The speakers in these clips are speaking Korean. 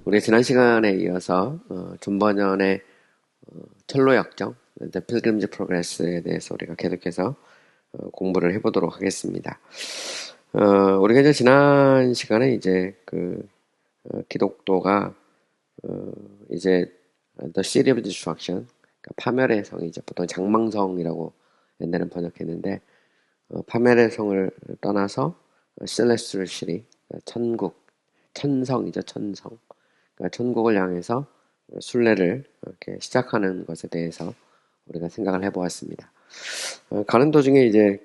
우리 지난 시간에 이어서 존 버년의 철로 역정, The Pilgrim's Progress에 대해서 우리가 계속해서 공부를 해보도록 하겠습니다. 우리가 이제 지난 시간에 이제 기독도가 이제 The City of Destruction, 그러니까 파멸의 성이 이제 보통 장망성이라고 옛날엔 번역했는데 파멸의 성을 떠나서 Celestial City, 천국, 천성이죠, 천성. 그러니까 천국을 향해서 순례를 이렇게 시작하는 것에 대해서 우리가 생각을 해보았습니다. 가는 도중에 이제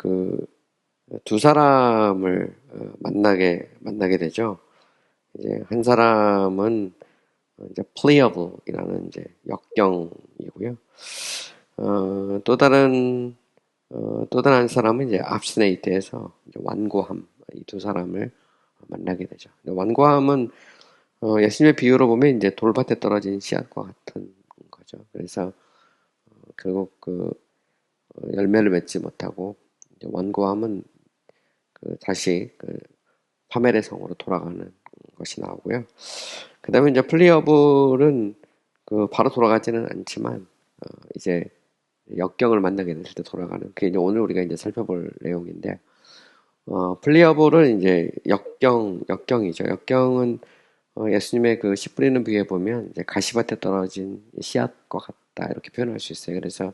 두 사람을 만나게 되죠. 이제 한 사람은 이제 playable이라는 이제 역경이고요. 또 다른 사람은 이제 obstinate에서 이제 완고함, 이 두 사람을 만나게 되죠. 완고함은 예수님의 비유로 보면 이제 돌밭에 떨어진 씨앗과 같은 거죠. 그래서 결국 열매를 맺지 못하고 이제 완고함은 다시 파멸의 성으로 돌아가는 것이 나오고요. 그 다음에 이제 플리어블은 바로 돌아가지는 않지만 이제 역경을 만나게 될 때 돌아가는, 그게 이제 오늘 우리가 이제 살펴볼 내용인데, 플리어블은 이제 역경이죠. 역경은 예수님의 씨 뿌리는 비유에 보면 이제 가시밭에 떨어진 씨앗과 같다 이렇게 표현할 수 있어요. 그래서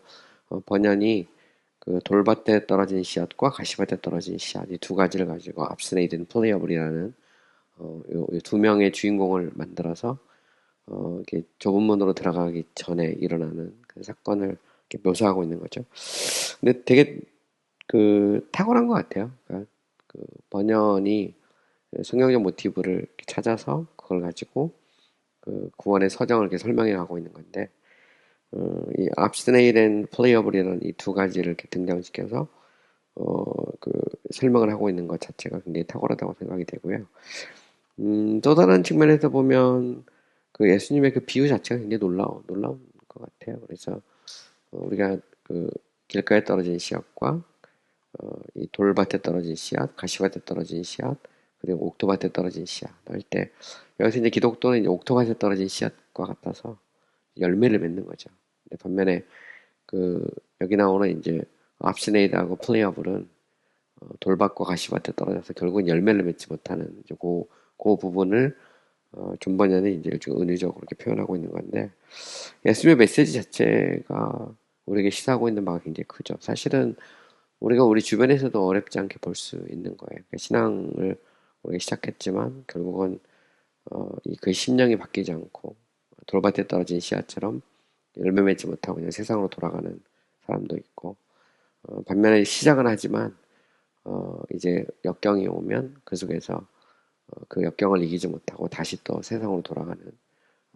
번연이 돌밭에 떨어진 씨앗과 가시밭에 떨어진 씨앗, 이 두 가지를 가지고 abstinate 플레이어블이라는 두 명의 주인공을 만들어서 이렇게 좁은 문으로 들어가기 전에 일어나는 그 사건을 이렇게 묘사하고 있는 거죠. 근데 되게 탁월한 것 같아요. 그러니까 번연이 성경적 모티브를 찾아서 그걸 가지고 구원의 서정을 이렇게 설명해 가고 있는 건데, 이 abstinate and playable이라는 이 두 가지를 이렇게 등장시켜서 설명을 하고 있는 것 자체가 굉장히 탁월하다고 생각이 되고요. 또 다른 측면에서 보면 예수님의 비유 자체가 굉장히 놀라운 것 같아요. 그래서 우리가 길가에 떨어진 씨앗과 이 돌밭에 떨어진 씨앗, 가시밭에 떨어진 씨앗, 그리고 옥토밭에 떨어진 씨앗 할 때, 여기서 이제 기독도는 이제 옥토밭에 떨어진 씨앗과 같아서 열매를 맺는 거죠. 근데 반면에 여기 나오는 이제 압시네이드하고 플레이어블은 돌밭과 가시밭에 떨어져서 결국은 열매를 맺지 못하는 이제 그 부분을 존 번연이 이제 좀 은유적으로 이렇게 표현하고 있는 건데, 예수님의 메시지 자체가 우리에게 시사하고 있는 바가 굉장히 크죠. 사실은 우리가 우리 주변에서도 어렵지 않게 볼 수 있는 거예요. 그러니까 신앙을 우리가 시작했지만 결국은 그 심령이 바뀌지 않고 돌밭에 떨어진 씨앗처럼 열매 맺지 못하고 그냥 세상으로 돌아가는 사람도 있고, 반면에 시작은 하지만 이제 역경이 오면 그 속에서 그 역경을 이기지 못하고 다시 또 세상으로 돌아가는,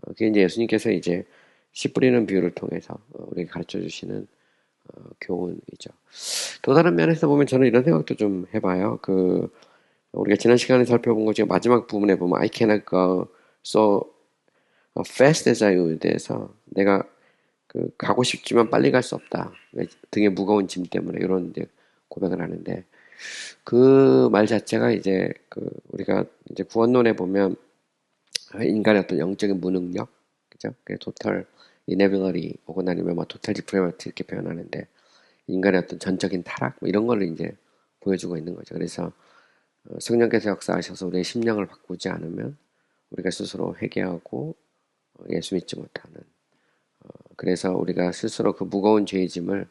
그게 이제 예수님께서 이제 씨 뿌리는 비유를 통해서 우리에게 가르쳐 주시는 교훈이죠. 또 다른 면에서 보면 저는 이런 생각도 좀 해봐요. 우리가 지난 시간에 살펴본 것 중에 마지막 부분에 보면 I cannot go so fast as I would에서 내가 가고 싶지만 빨리 갈 수 없다. 등에 무거운 짐 때문에 이런 이제 고백을 하는데, 그 말 자체가 이제 우리가 이제 구원론에 보면 인간의 어떤 영적인 무능력, 그죠? total inability 혹은 아니면 total depravity 이렇게 표현하는데, 인간의 어떤 전적인 타락 뭐 이런 걸 이제 보여주고 있는 거죠. 그래서 성령께서 역사하셔서 우리의 심령을 바꾸지 않으면 우리가 스스로 회개하고 예수 믿지 못하는, 그래서 우리가 스스로 그 무거운 죄의 짐을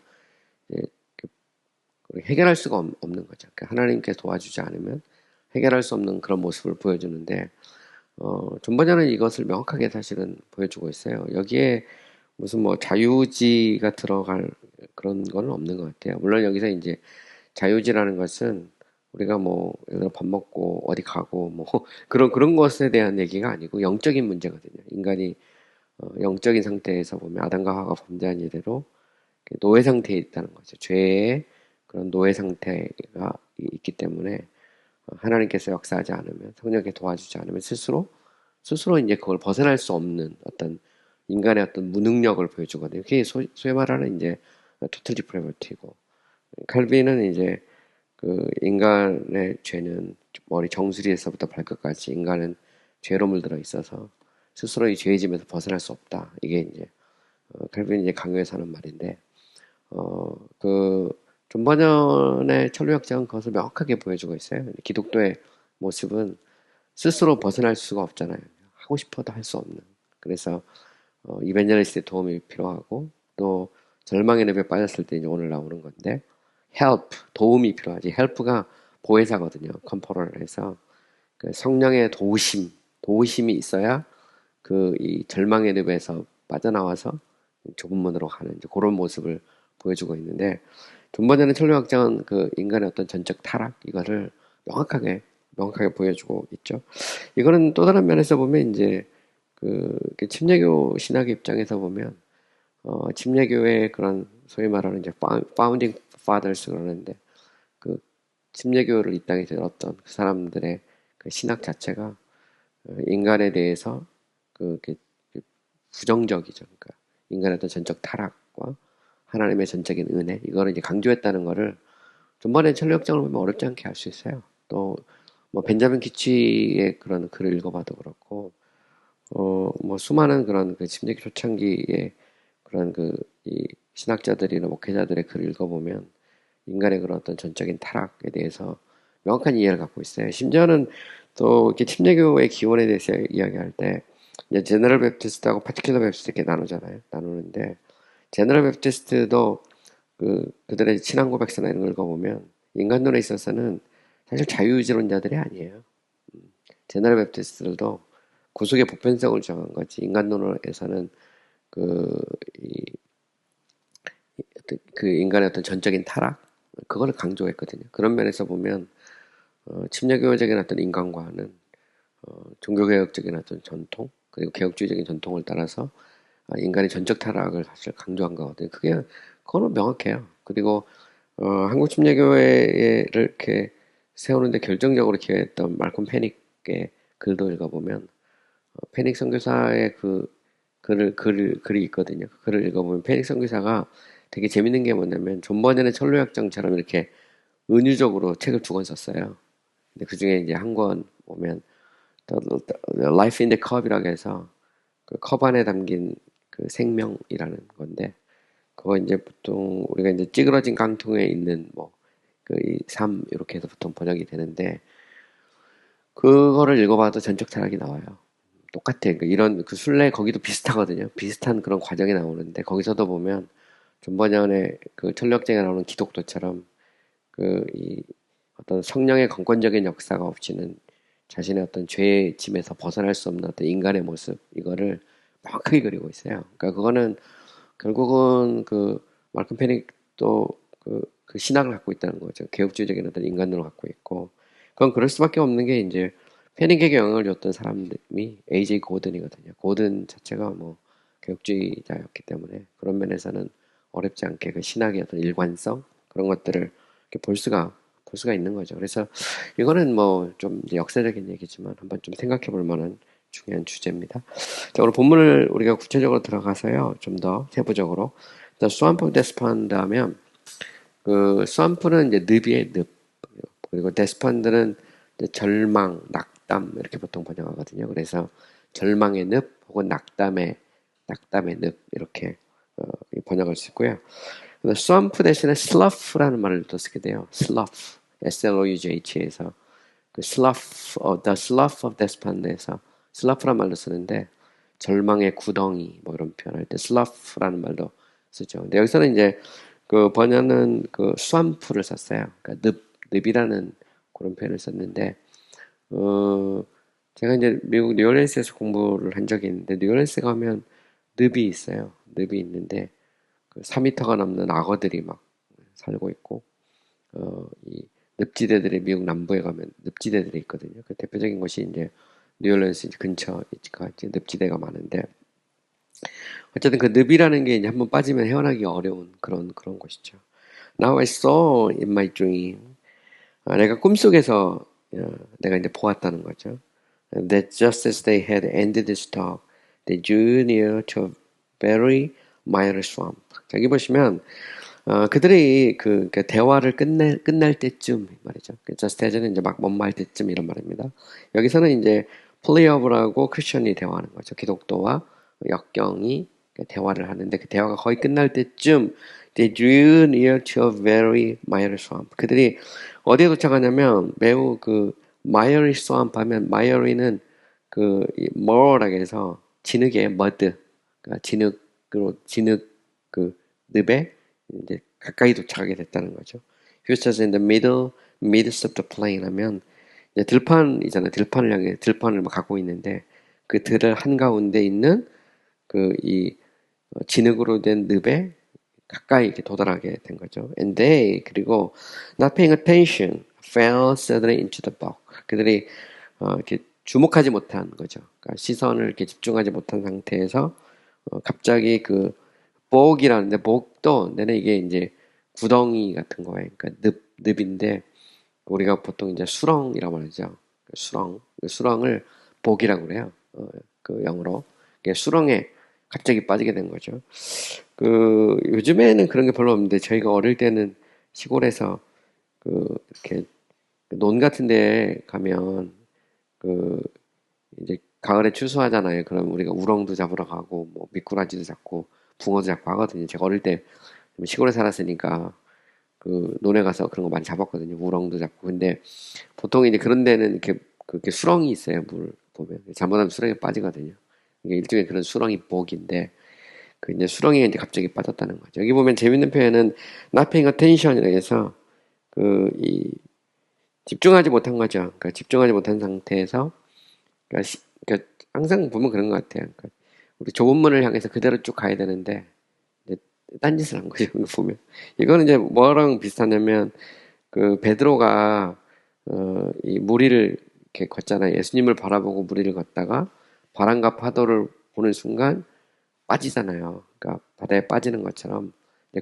해결할 수가 없는 거죠. 그러니까 하나님께 도와주지 않으면 해결할 수 없는 그런 모습을 보여주는데, 존 번연은 이것을 명확하게 사실은 보여주고 있어요. 여기에 무슨 자유지가 들어갈 그런 건 없는 것 같아요. 물론 여기서 이제 자유지라는 것은 우리가 예를 들어 밥 먹고 어디 가고 그런 것에 대한 얘기가 아니고 영적인 문제거든요. 인간이 영적인 상태에서 보면 아담과 하와가 범죄한 이대로 노예 상태에 있다는 거죠. 죄의 그런 노예 상태가 있기 때문에 하나님께서 역사하지 않으면, 성령께 도와주지 않으면 스스로 이제 그걸 벗어날 수 없는 어떤 인간의 어떤 무능력을 보여주거든요. 그게 소위 말하는 이제 토탈 디프레버티고, 칼빈은 이제 인간의 죄는 머리 정수리에서부터 발끝까지 인간은 죄로 물들어 있어서 스스로 이 죄의 짐에서 벗어날 수 없다. 이게 이제 칼빈이 이제 강요해서 하는 말인데 그 존 버년의 천루역정은 그것을 명확하게 보여주고 있어요. 기독교의 모습은 스스로 벗어날 수가 없잖아요. 하고 싶어도 할 수 없는. 그래서 이벤젤리스트의 도움이 필요하고 또 절망의 늪에 빠졌을 때 이제 오늘 나오는 건데 help 도움이 필요하지. help가 보혜사거든요. 컴포러를 해서 그 성령의 도우심이 있어야 그 이 절망의 늪에서 빠져나와서 좁은 문으로 가는 이제 그런 모습을 보여주고 있는데 존 버전의 천루역정은 그 인간의 어떤 전적 타락 이거를 명확하게 보여주고 있죠. 이거는 또 다른 면에서 보면 이제 그 침례교 신학의 입장에서 보면 침례교의 그런 소위 말하는 이제 파운딩 파더스 그러는데 그 침례교를 이 땅에 들었던 그 사람들의 그 신학 자체가 인간에 대해서 그 부정적이죠. 그러니까 인간의 어떤 전적 타락과 하나님의 전적인 은혜 이거를 이제 강조했다는 거를 전번에 천리역정을 보면 어렵지 않게 알 수 있어요. 또 뭐 벤자민 키치의 그런 글을 읽어봐도 그렇고 뭐 수많은 그런 그 침례교 초창기의 그런 이 신학자들이나 목회자들의 글을 읽어보면 인간의 그런 어떤 전적인 타락에 대해서 명확한 이해를 갖고 있어요. 심지어는 또 이렇게 침례교의 기원에 대해서 이야기할 때 이제 제너럴 베프티스트하고 파티큘러 베프티스트 이렇게 나누잖아요. 나누는데 제너럴 베프티스트도 그들의 신앙 고백서나 이런 걸 읽어보면 인간론에 있어서는 사실 자유의지론자들이 아니에요. 제너럴 베프티스트들도 구속의 보편성을 정한 거지. 인간론에서는 그 인간의 어떤 전적인 타락 그거를 강조했거든요. 그런 면에서 보면 침례교적인 어떤 인간과는 종교개혁적인 어떤 전통 그리고 개혁주의적인 전통을 따라서 인간의 전적 타락을 사실 강조한 거거든요. 그거는 명확해요. 그리고 한국 침례교회를 이렇게 세우는데 결정적으로 기여했던 말콤 패닉의 글도 읽어보면 패닉 선교사의 글이 있거든요. 그 글을 읽어보면 패닉 선교사가 되게 재밌는 게 뭐냐면 존 버전의 천루역정처럼 이렇게 은유적으로 책을 두 권 썼어요. 근데 그 중에 이제 한 권 보면 The Life in the Cup이라고 해서 그 컵 안에 담긴 그 생명이라는 건데 그거 이제 보통 우리가 이제 찌그러진 깡통에 있는 뭐 이 삶 이렇게 해서 보통 번역이 되는데 그거를 읽어봐도 전적 타락이 나와요. 똑같아. 이런 그 순례 거기도 비슷하거든요. 비슷한 그런 과정이 나오는데 거기서도 보면 존 버전의 그 천력쟁에 나오는 기독도처럼 이 어떤 성령의 건건적인 역사가 없이는 자신의 어떤 죄의 짐에서 벗어날 수 없는 어떤 인간의 모습 이거를 명확하게 그리고 있어요. 그러니까 그거는 결국은 말콤 패닉도 그 신학을 갖고 있다는 거죠. 개혁주의적인 어떤 인간론을 갖고 있고 그건 그럴 수밖에 없는 게 이제 패닉에게 영향을 줬던 사람이 A.J. 고든이거든요. 고든 자체가 뭐 개혁주의자였기 때문에 그런 면에서는 어렵지 않게 그 신학의 어떤 일관성 그런 것들을 이렇게 볼 수가 있는 거죠. 그래서 이거는 뭐 좀 역사적인 얘기지만 한번 좀 생각해 볼 만한 중요한 주제입니다. 자, 오늘 본문을 우리가 구체적으로 들어가서요. 좀 더 세부적으로. 스완프 데스판드 하면 스완프는 이제 늪이에요, 늪. 그리고 데스판드는 이제 절망, 낙담 이렇게 보통 번역하거든요. 그래서 절망의 늪 혹은 낙담의 늪 이렇게 번역할 수 있고요. 스완프 대신에 슬러프라는 말을 또 쓰게 돼요. 슬러프, S-L-O-U-G-H에서 the slough of despond에서 슬러프란 말로 쓰는데 절망의 구덩이 뭐 이런 표현할 때 슬러프라는 말도 쓰죠. 근데 여기서는 이제 그 번역은 스완프를 썼어요. 그러니까 늪이라는 그런 표현을 썼는데 제가 이제 미국 뉴올리언스에서 공부를 한 적이 있는데 뉴올리언스 가면 늪이 있어요. 늪이 있는데 4m가 넘는 악어들이 막 살고 있고 이 늪지대들이 미국 남부에 가면 늪지대들이 있거든요. 그 대표적인 곳이 이제 뉴올리언스 근처가 이제 늪지대가 많은데 어쨌든 그 늪이라는 게 이제 한번 빠지면 헤어나기 어려운 그런 곳이죠. Now I saw in my dream 내가 꿈속에서 내가 이제 보았다는 거죠. That just as they had ended this talk, they drew near to a very miry swamp. 여기 보시면 그들이 그 대화를 끝날 때쯤 말이죠. just as는 이제 막 뭔 말 때쯤 이런 말입니다. 여기서는 이제 플레이어블하고 크리스천이 대화하는 거죠. 기독도와 역경이 대화를 하는데 그 대화가 거의 끝날 때쯤 they drew near to a very miry swamp. 그들이 어디에 도착하냐면 매우 그 miry swamp 하면 miry는 그 mur라고 해서 진흙의 mud, 그러니까 진흙 그 늪에 이제 가까이 도착하게 됐다는 거죠. He was in the midst of the plain 하면 이제 들판이잖아요. 들판을 향해 들판을 막 갖고 있는데 그 들을 한가운데 있는 그 이 진흙으로 된 늪에 가까이 이렇게 도달하게 된 거죠. And they 그리고 not paying attention fell suddenly into the bog. 그들이 이렇게 주목하지 못한 거죠. 그러니까 시선을 이렇게 집중하지 못한 상태에서 갑자기 그 bog이라는데 bog도 내는 이게 이제 구덩이 같은 거예요. 그러니까 늪인데 우리가 보통 이제 수렁이라고 하죠. 수렁을 복이라고 그래요. 그 영어로. 수렁에 갑자기 빠지게 된 거죠. 그 요즘에는 그런 게 별로 없는데 저희가 어릴 때는 시골에서 그 이렇게 논 같은 데 가면 그 이제 가을에 추수하잖아요. 그럼 우리가 우렁도 잡으러 가고 뭐 미꾸라지도 잡고 붕어도 잡고 하거든요. 제가 어릴 때 시골에 살았으니까 그 논에 가서 그런 거 많이 잡았거든요. 우렁도 잡고. 근데 보통 이제 그런 데는 이렇게 그렇게 수렁이 있어요. 물 보면 잘못하면 수렁에 빠지거든요. 이게 일종의 그런 수렁이 복인데 그 이제 수렁에 이제 갑자기 빠졌다는 거죠. 여기 보면 재밌는 표현은 not paying attention이라 해서 그 이 집중하지 못한 거죠. 그러니까 집중하지 못한 상태에서 그러니까 항상 보면 그런 것 같아요. 그러니까 우리 좁은 문을 향해서 그대로 쭉 가야 되는데 딴짓을 한 거죠. 보면 이거는 이제 뭐랑 비슷하냐면 그 베드로가 이 무리를 이렇게 걷잖아요. 예수님을 바라보고 무리를 걷다가 바람과 파도를 보는 순간 빠지잖아요. 그러니까 바다에 빠지는 것처럼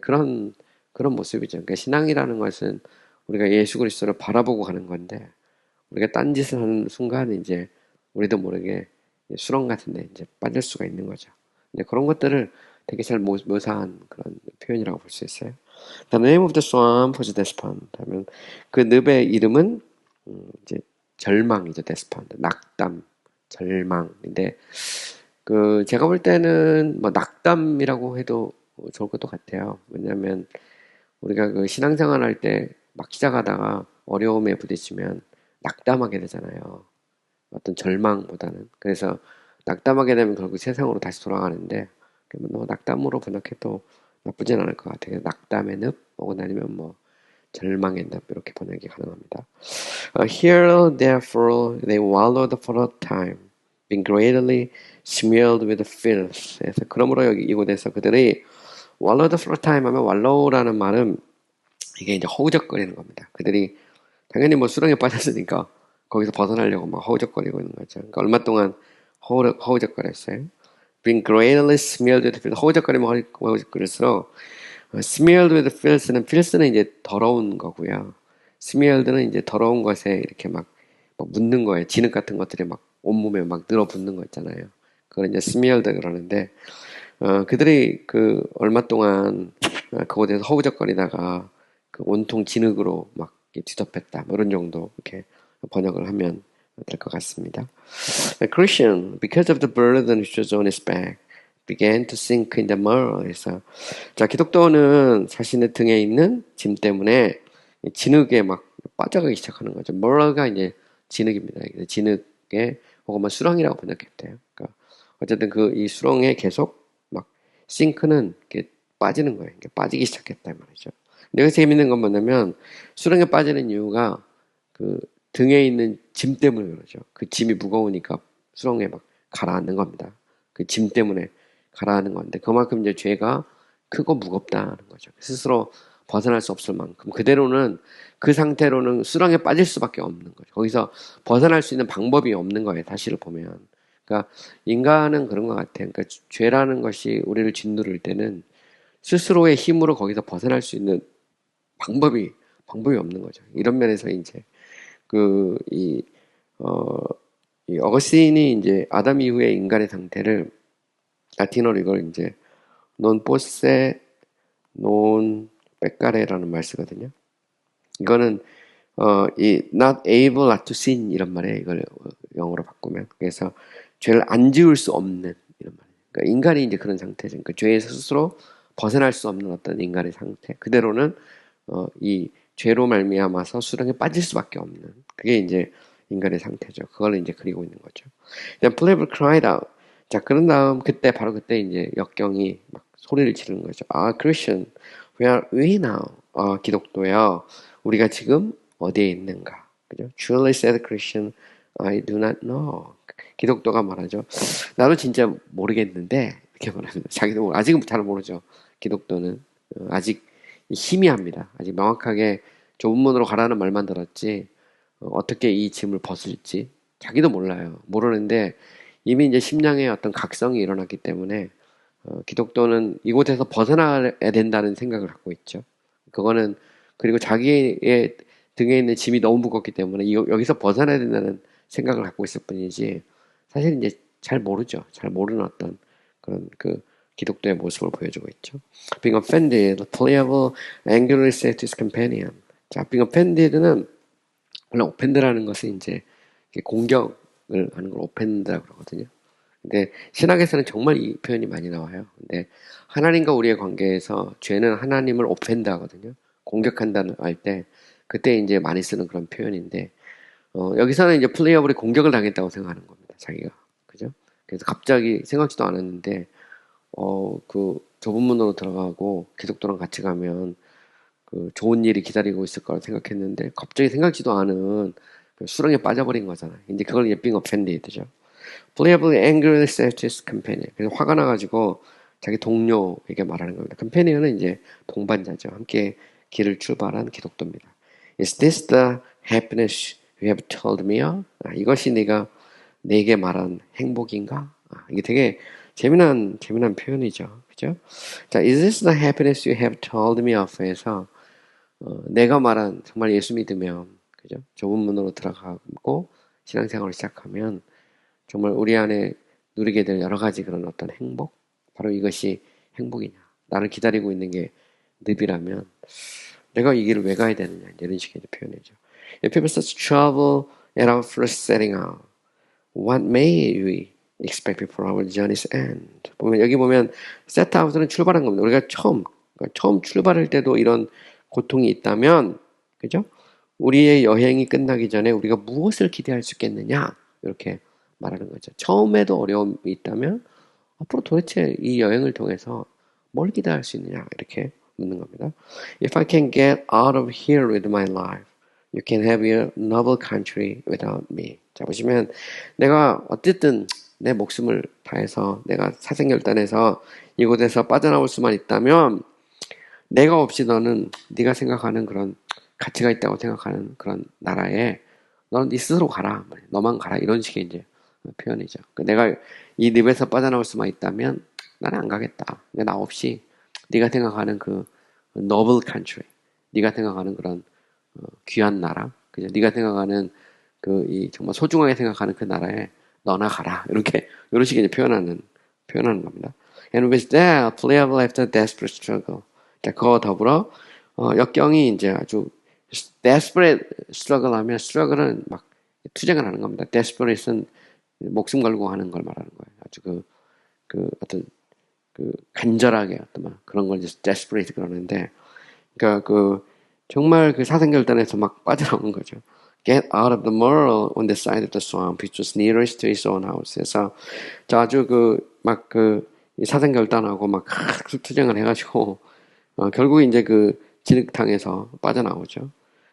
그런 모습이죠. 그러니까 신앙이라는 것은 우리가 예수 그리스도를 바라보고 가는 건데 우리가 딴짓을 하는 순간 이제 우리도 모르게 수렁 같은데 이제 빠질 수가 있는 거죠. 이제 그런 것들을 되게 잘 묘사한 그런 표현이라고 볼 수 있어요. The name of the swamp was despond. 하면 그 늪의 이름은 이제 절망이죠. despond. 낙담, 절망인데 그 제가 볼 때는 뭐 낙담이라고 해도 좋을 것도 같아요. 왜냐하면 우리가 그 신앙생활 할 때 막 시작하다가 어려움에 부딪히면 낙담하게 되잖아요. 어떤 절망보다는. 그래서 낙담하게 되면 결국 세상으로 다시 돌아가는데 뭐 낙담으로 번역해도 나쁘진 않을 것 같아요. 낙담의 늪 혹은 아니면 뭐 절망의 늪 이렇게 번역이 가능합니다. Here therefore they wallowed for a time, being greatly smeared with filth. 그래서 그러므로 여기 이곳에서 그들이 wallowed for a time 하면 wallow라는 말은 이게 이제 허우적거리는 겁니다. 그들이 당연히 뭐 수렁에 빠졌으니까 거기서 벗어나려고 막 허우적거리고 있는 거죠. 그러니까 얼마 동안 허우적거렸어요. Being greatly smeared with filth. 허우적거리면 허우적거릴수록 smeared with filth는 filth는 이제 더러운 거고요. smeared는 이제 더러운 것에 이렇게 막 묻는 거예요. 진흙 같은 것들이 막 온몸에 막 늘어붙는 거 있잖아요. 그걸 이제 smeared 그러는데 그들이 그 얼마 동안 그곳에서 허우적거리다가 그 온통 진흙으로 막 뒤덮였다. 뭐 이런 정도 이렇게 번역을 하면 될 것 같습니다. A Christian, because of the burden which was on his back, began to sink in the mire. 그래서 자 기독교는 자신의 등에 있는 짐 때문에 진흙에 막 빠져가기 시작하는 거죠. mire가 이제 진흙입니다. 진흙에 혹은 뭐 수렁이라고 번역해도 돼요. 그러니까 어쨌든 그 이 수렁에 계속 막 싱크는 이렇게 빠지는 거예요. 빠지기 시작했다 말이죠. 여기서 재밌는 건 뭐냐면 수렁에 빠지는 이유가 그 등에 있는 짐 때문에 그러죠. 그 짐이 무거우니까 수렁에 막 가라앉는 겁니다. 그 짐 때문에 가라앉는 건데 그만큼 이제 죄가 크고 무겁다는 거죠. 스스로 벗어날 수 없을 만큼 그대로는 그 상태로는 수렁에 빠질 수밖에 없는 거죠. 거기서 벗어날 수 있는 방법이 없는 거예요. 사실을 보면. 그러니까 인간은 그런 것 같아요. 그러니까 죄라는 것이 우리를 짓누를 때는 스스로의 힘으로 거기서 벗어날 수 있는 방법이 없는 거죠. 이런 면에서 이제 그 이 어거스틴이 이제 아담 이후의 인간의 상태를 라틴어로 이걸 이제 non posse non peccare 말 쓰거든요. 이거는 이 not able not to sin 이런 말이에요. 이걸 영어로 바꾸면. 그래서 죄를 안 지을 수 없는 이런 말이에요. 그러니까 인간이 이제 그런 상태죠. 그러니까 죄에서 스스로 벗어날 수 없는 어떤 인간의 상태. 그대로는 이 죄로 말미암아서 수렁에 빠질 수밖에 없는 그게 이제 인간의 상태죠. 그걸 이제 그리고 있는 거죠. Then Philip cried out. 자, 그런 다음 그때 바로 그때 이제 역경이 막 소리를 지르는 거죠. 아, Christian, where are we now? 기독도요. 우리가 지금 어디에 있는가? 그죠? Truly said Christian, I do not know. 기독도가 말하죠. 나도 진짜 모르겠는데 이렇게 말합니다. 자기도 아직은 잘 모르죠. 기독도는 아직 희미합니다. 아직 명확하게 좁은 문으로 가라는 말만 들었지 어떻게 이 짐을 벗을지 자기도 몰라요. 모르는데 이미 이제 심령에 어떤 각성이 일어났기 때문에 기독도는 이곳에서 벗어나야 된다는 생각을 갖고 있죠. 그거는 그리고 자기의 등에 있는 짐이 너무 무겁기 때문에 여기서 벗어나야 된다는 생각을 갖고 있을 뿐이지 사실 이제 잘 모르죠. 잘 모르는 어떤 그런 그 기독교의 모습을 보여주고 있죠. Being offended, Pliable angrily said to his companion. 자, being offended는 원래 offend라는 것은 이제 공격을 하는 걸 offend라고 그러거든요. 근데 신학에서는 정말 이 표현이 많이 나와요. 근데 하나님과 우리의 관계에서 죄는 하나님을 offend 하거든요. 공격한다는 할 때 그때 이제 많이 쓰는 그런 표현인데 여기서는 이제 플레이어블이 공격을 당했다고 생각하는 겁니다. 자기가. 그죠? 그래서 갑자기 생각지도 않았는데 그 좁은 문으로 들어가고 기독도랑 같이 가면 그 좋은 일이 기다리고 있을 거라 생각했는데 갑자기 생각지도 않은 그 수렁에 빠져버린 거잖아요. 이제 그걸 이제 being offended죠. Playable angrily said to his companion. 그래서 화가 나가지고 자기 동료에게 말하는 겁니다. companion은 이제 동반자죠. 함께 길을 출발한 기독도입니다. Is this the happiness you have told me of? 이것이 네가 내게 말한 행복인가? 이게 되게 재미난 표현이죠. 그죠? 자, is this the happiness you have told me of? 에서 내가 말한 정말 예수 믿으면 그죠? 좁은 문으로 들어가고 신앙생활을 시작하면 정말 우리 안에 누리게 될 여러 가지 그런 어떤 행복 바로 이것이 행복이냐 나를 기다리고 있는 게 늪이라면 내가 이 길을 왜 가야 되느냐 이런 식의 표현이죠. If people such trouble at our first setting out, what may we expect before our journey's end? 여기 보면 set out는 출발한 겁니다. 우리가 처음 출발할 때도 이런 고통이 있다면 그죠? 우리의 여행이 끝나기 전에 우리가 무엇을 기대할 수 있겠느냐 이렇게 말하는 거죠. 처음에도 어려움이 있다면 앞으로 도대체 이 여행을 통해서 뭘 기대할 수 있느냐 이렇게 묻는 겁니다. If I can get out of here with my life, you can have your noble country without me. 자 보시면 내가 어쨌든 내 목숨을 다해서 내가 사생결단해서 이곳에서 빠져나올 수만 있다면 내가 없이 너는 네가 생각하는 그런 가치가 있다고 생각하는 그런 나라에 너는 네 스스로 가라. 너만 가라. 이런 식의 이제 표현이죠. 내가 이 늪에서 빠져나올 수만 있다면 나는 안 가겠다. 나 없이 네가 생각하는 그 noble country, 네가 생각하는 그런 귀한 나라, 그죠? 네가 생각하는 그 이 정말 소중하게 생각하는 그 나라에 너나 가라. 이렇게 이런 식의 이제 표현하는 겁니다. And with that, Pliable after desperate struggle. 자, 그거 더불어 역경이 이제 아주 desperate struggle 하면 struggle은 막 투쟁을 하는 겁니다. desperate은 목숨 걸고 하는 걸 말하는 거예요. 아주 그 어떤 그 간절하게 어떤 막 그런 걸 이제 desperate 그러는데, 그러니까 그 정말 그 사생결단에서 막 빠져나오는 거죠. Get out of the murl on the side of the swamp, which was nearest to his own house. 그래서 아주 막 사생결단하고 막 투쟁을 해가지고 결국에 이제 그 진흙탕에서 빠져나오죠.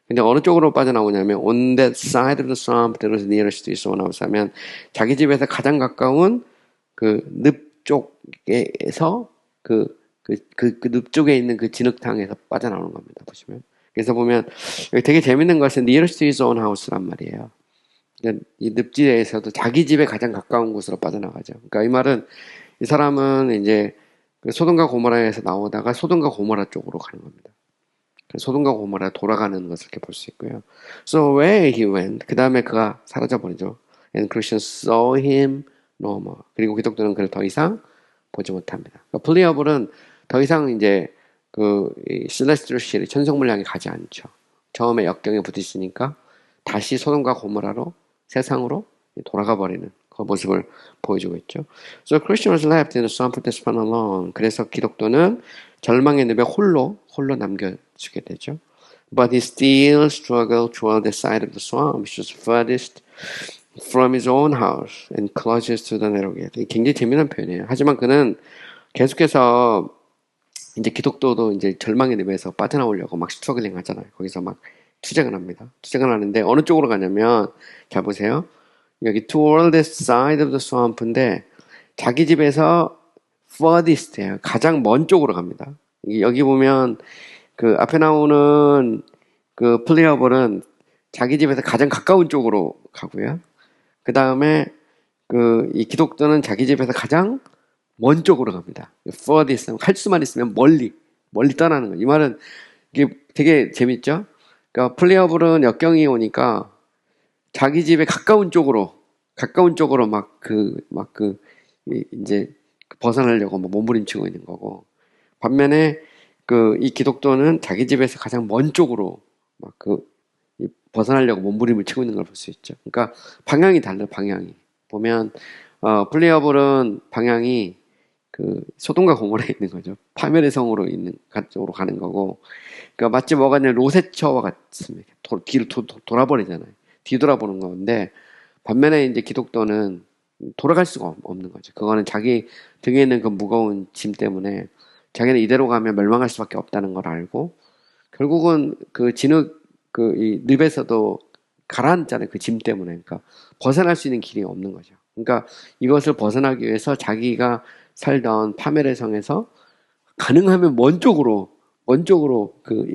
근데 어느 쪽으로 빠져나오냐면 on that side of the swamp that was nearest to his own house 하면 자기 집에서 가장 가까운 그 늪 쪽에서 늪 쪽에 있는 그 진흙탕에서 빠져나오는 겁니다. 보시면. 그래서 보면 여기 되게 재밌는 것은 nearest to his own house란 말이에요. 그러니까 이 늪지대에서도 자기 집에 가장 가까운 곳으로 빠져나가죠. 그러니까 이 말은 이 사람은 이제 소돔과 고모라에서 나오다가 소돔과 고모라 쪽으로 가는 겁니다. 소돔과 고모라 돌아가는 것을 이렇게 볼 수 있고요. So where he went, 그 다음에 그가 사라져버리죠. And Christians saw him no more. 그리고 기독교는 그를 더 이상 보지 못합니다. 그러니까 플리어블은 더 이상 이제 celestial city, 천성물 향해 가지 않죠. 처음에 역경에 부딪히니까 다시 소돔과 고모라로 세상으로 돌아가 버리는 그 모습을 보여주고 있죠. So Christian was left in the swamp to spend alone. 그래서 기독교는 절망의 늪에 홀로 남겨지게 되죠. But he still struggled toward the side of the swamp, which was furthest from his own house and closest to the narrow gate. 굉장히 재미난 표현이에요. 하지만 그는 계속해서 이제 기독교도 이제 절망의 늪에서 빠져나오려고 막 스트러글링 하잖아요. 거기서 막 투쟁을 합니다. 투쟁을 하는데 어느 쪽으로 가냐면, 자 보세요. 여기 toward the side of the swamp인데 자기 집에서 furthest예요. 가장 먼 쪽으로 갑니다. 여기 보면 그 앞에 나오는 그 플레이어블은 자기 집에서 가장 가까운 쪽으로 가고요. 그 다음에 이 기독교는 자기 집에서 가장 먼 쪽으로 갑니다. furthest 할 수만 있으면 멀리 떠나는 거예요. 이 말은 이게 되게 재밌죠? 그러니까 플레이어블은 역경이 오니까 자기 집에 가까운 쪽으로 이제 벗어나려고 몸부림치고 있는 거고, 반면에 이 기독교는 자기 집에서 가장 먼 쪽으로 벗어나려고 몸부림을 치고 있는 걸 볼 수 있죠. 그러니까 방향이 달라요. 방향이 보면 플레이어블은 방향이 소돔과 고모라에 있는 거죠. 파멸의 성으로 있는 쪽으로 가는 거고, 그러니까 마치 뭐가 아니라 로세처와 같습니다. 뒤로 돌아버리잖아요. 뒤돌아보는 건데, 반면에 이제 기독교는 돌아갈 수가 없는 거죠. 그거는 자기 등에 있는 그 무거운 짐 때문에 자기는 이대로 가면 멸망할 수밖에 없다는 걸 알고, 결국은 이 늪에서도 가라앉잖아요. 그 짐 때문에. 그러니까 벗어날 수 있는 길이 없는 거죠. 그러니까 이것을 벗어나기 위해서 자기가 살던 파멸의 성에서 가능하면 먼 쪽으로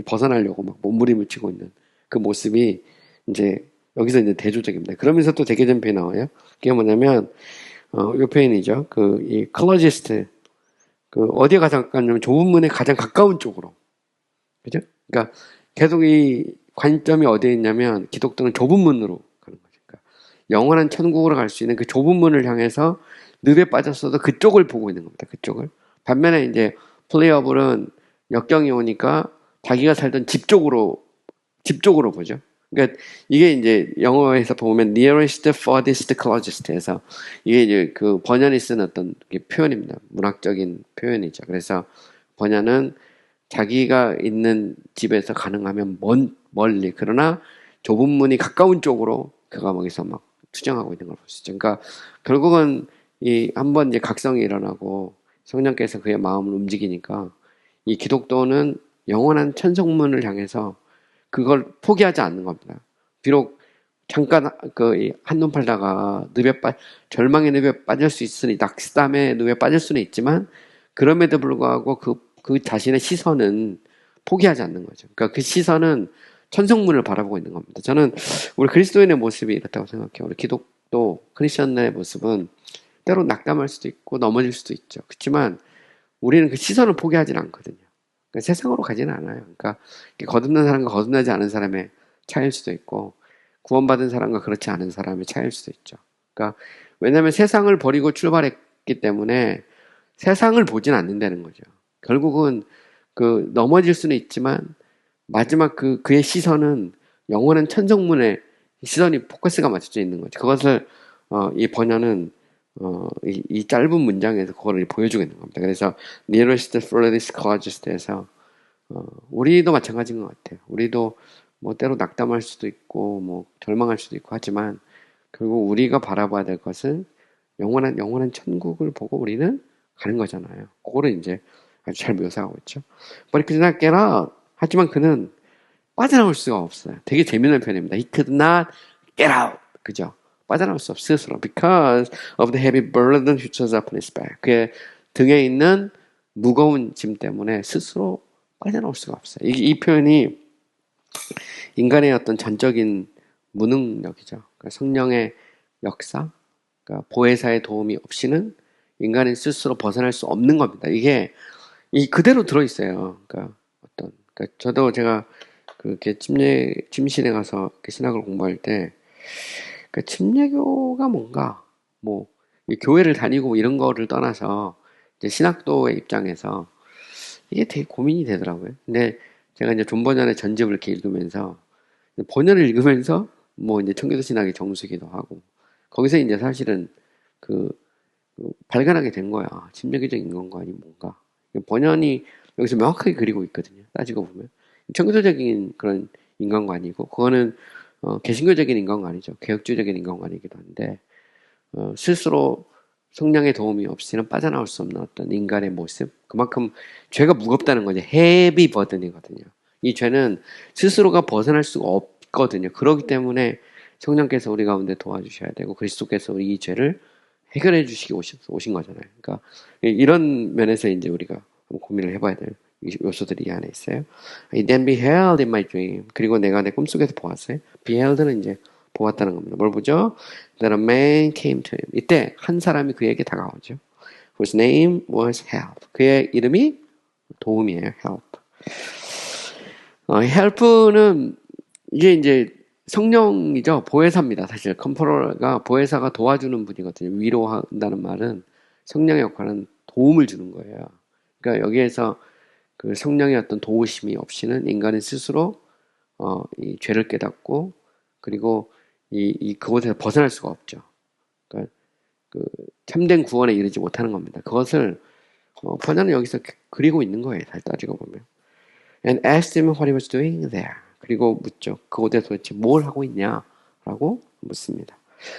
벗어나려고 막 몸부림을 치고 있는 그 모습이 이제 여기서 이제 대조적입니다. 그러면서 또 되게 된 표현이 나와요. 그게 뭐냐면 이 표현이죠. 이 클로지스트, 어디에 가장 가까우냐면 좁은 문에 가장 가까운 쪽으로, 그죠? 그러니까 계속 이 관점이 어디에 있냐면 기독교는 좁은 문으로 가는 거죠. 그러니까 영원한 천국으로 갈 수 있는 그 좁은 문을 향해서 늪에 빠졌어도 그쪽을 보고 있는 겁니다. 그쪽을. 반면에 이제 플레이어블은 역경이 오니까 자기가 살던 집 쪽으로 보죠. 그러니까 이게 이제 영어에서 보면 nearest, farthest, closest에서 이게 이제 그 번연이 쓴 어떤 표현입니다. 문학적인 표현이죠. 그래서 번연은 자기가 있는 집에서 가능하면 멀리, 그러나 좁은 문이 가까운 쪽으로 그가 거기서 막 투쟁하고 있는 걸 볼 수 있죠. 그러니까 결국은 한번 이제 각성이 일어나고 성령께서 그의 마음을 움직이니까 이 기독교는 영원한 천성문을 향해서 그걸 포기하지 않는 겁니다. 비록 잠깐 한눈 팔다가 절망의 늪에 빠질 수 있으니, 낙담의 늪에 빠질 수는 있지만, 그럼에도 불구하고 그 자신의 시선은 포기하지 않는 거죠. 그러니까 그 시선은 천성문을 바라보고 있는 겁니다. 저는 우리 그리스도인의 모습이 이렇다고 생각해요. 우리 기독교 크리스천의 모습은 때로 낙담할 수도 있고 넘어질 수도 있죠. 그렇지만 우리는 그 시선을 포기하지는 않거든요. 그러니까 세상으로 가지는 않아요. 그러니까 거듭난 사람과 거듭나지 않은 사람의 차이일 수도 있고, 구원받은 사람과 그렇지 않은 사람의 차이일 수도 있죠. 그러니까 왜냐하면 세상을 버리고 출발했기 때문에 세상을 보진 않는다는 거죠. 결국은 넘어질 수는 있지만 마지막 그의 시선은 영원한 천성문에 시선이 포커스가 맞춰져 있는 거죠. 그것을 이 번연은 이 짧은 문장에서 그거를 보여주고 있는 겁니다. 그래서 nearest, furthest, closest에서 우리도 마찬가지인 것 같아요. 우리도 뭐 때로 낙담할 수도 있고 뭐 절망할 수도 있고 하지만 결국 우리가 바라봐야 될 것은 영원한 천국을 보고 우리는 가는 거잖아요. 그거를 이제 아주 잘 묘사하고 있죠. But he could not get out. 하지만 그는 빠져나올 수가 없어요. 되게 재미있는 표현입니다. He could not get out. 그죠? 빠져나올 수 없어요. 스스로. Because of the heavy burden which was upon his back. 그의 등에 있는 무거운 짐 때문에 스스로 빠져나올 수가 없어요. 이 표현이 인간의 어떤 전적인 무능력이죠. 그러니까 성령의 역사, 그러니까 보혜사의 도움이 없이는 인간은 스스로 벗어날 수 없는 겁니다. 이게 그대로 들어있어요. 그러니까 저도 제가 침신에 가서 신학을 공부할 때, 침례교가 뭔가, 교회를 다니고 이런 거를 떠나서, 이제 신학도의 입장에서, 이게 되게 고민이 되더라고요. 근데 제가 이제 존 번연의 전집을 이렇게 읽으면서, 번연을 읽으면서, 이제 청교도 신학의 정수기도 하고, 거기서 이제 사실은 그 발견하게 된 거야. 침략적 인간관이 뭔가. 번연이 여기서 명확하게 그리고 있거든요. 따지고 보면. 청교도적인 그런 인간관이고, 그거는, 개신교적인 인간관이죠. 개혁주의적인 인간관이기도 한데, 스스로 성령의 도움이 없이는 빠져나올 수 없는 어떤 인간의 모습. 그만큼 죄가 무겁다는 거죠. 헤비 버든이거든요. 이 죄는 스스로가 벗어날 수가 없거든요. 그렇기 때문에 성령께서 우리 가운데 도와주셔야 되고, 그리스도께서 우리 이 죄를 해결해 주시기 오신 거잖아요. 그러니까 이런 면에서 이제 우리가 고민을 해봐야 될 요소들이 이 안에 있어요. I then beheld in my dream. 그리고 내가 내 꿈속에서 보았어요. beheld는 이제 보았다는 겁니다. 뭘 보죠? That a man came to him. 이때 한 사람이 그에게 다가오죠. Whose name was help. 그의 이름이 도움이에요. help. help는 이게 이제 성령이죠. 보혜사입니다. 사실 컴포러가 보혜사가 도와주는 분이거든요. 위로한다는 말은 성령의 역할은 도움을 주는 거예요. 그러니까 여기에서 그 성령의 어떤 도우심이 없이는 인간은 스스로 이 죄를 깨닫고 그리고 그곳에서 벗어날 수가 없죠. 그러니까 그 참된 구원에 이르지 못하는 겁니다. 그것을 번역은 여기서 그리고 있는 거예요. 잘 따지고 보면. And asked him what he was doing there. 그리고 묻죠. 그곳에서 도대체 뭘 하고 있냐라고 묻습니다.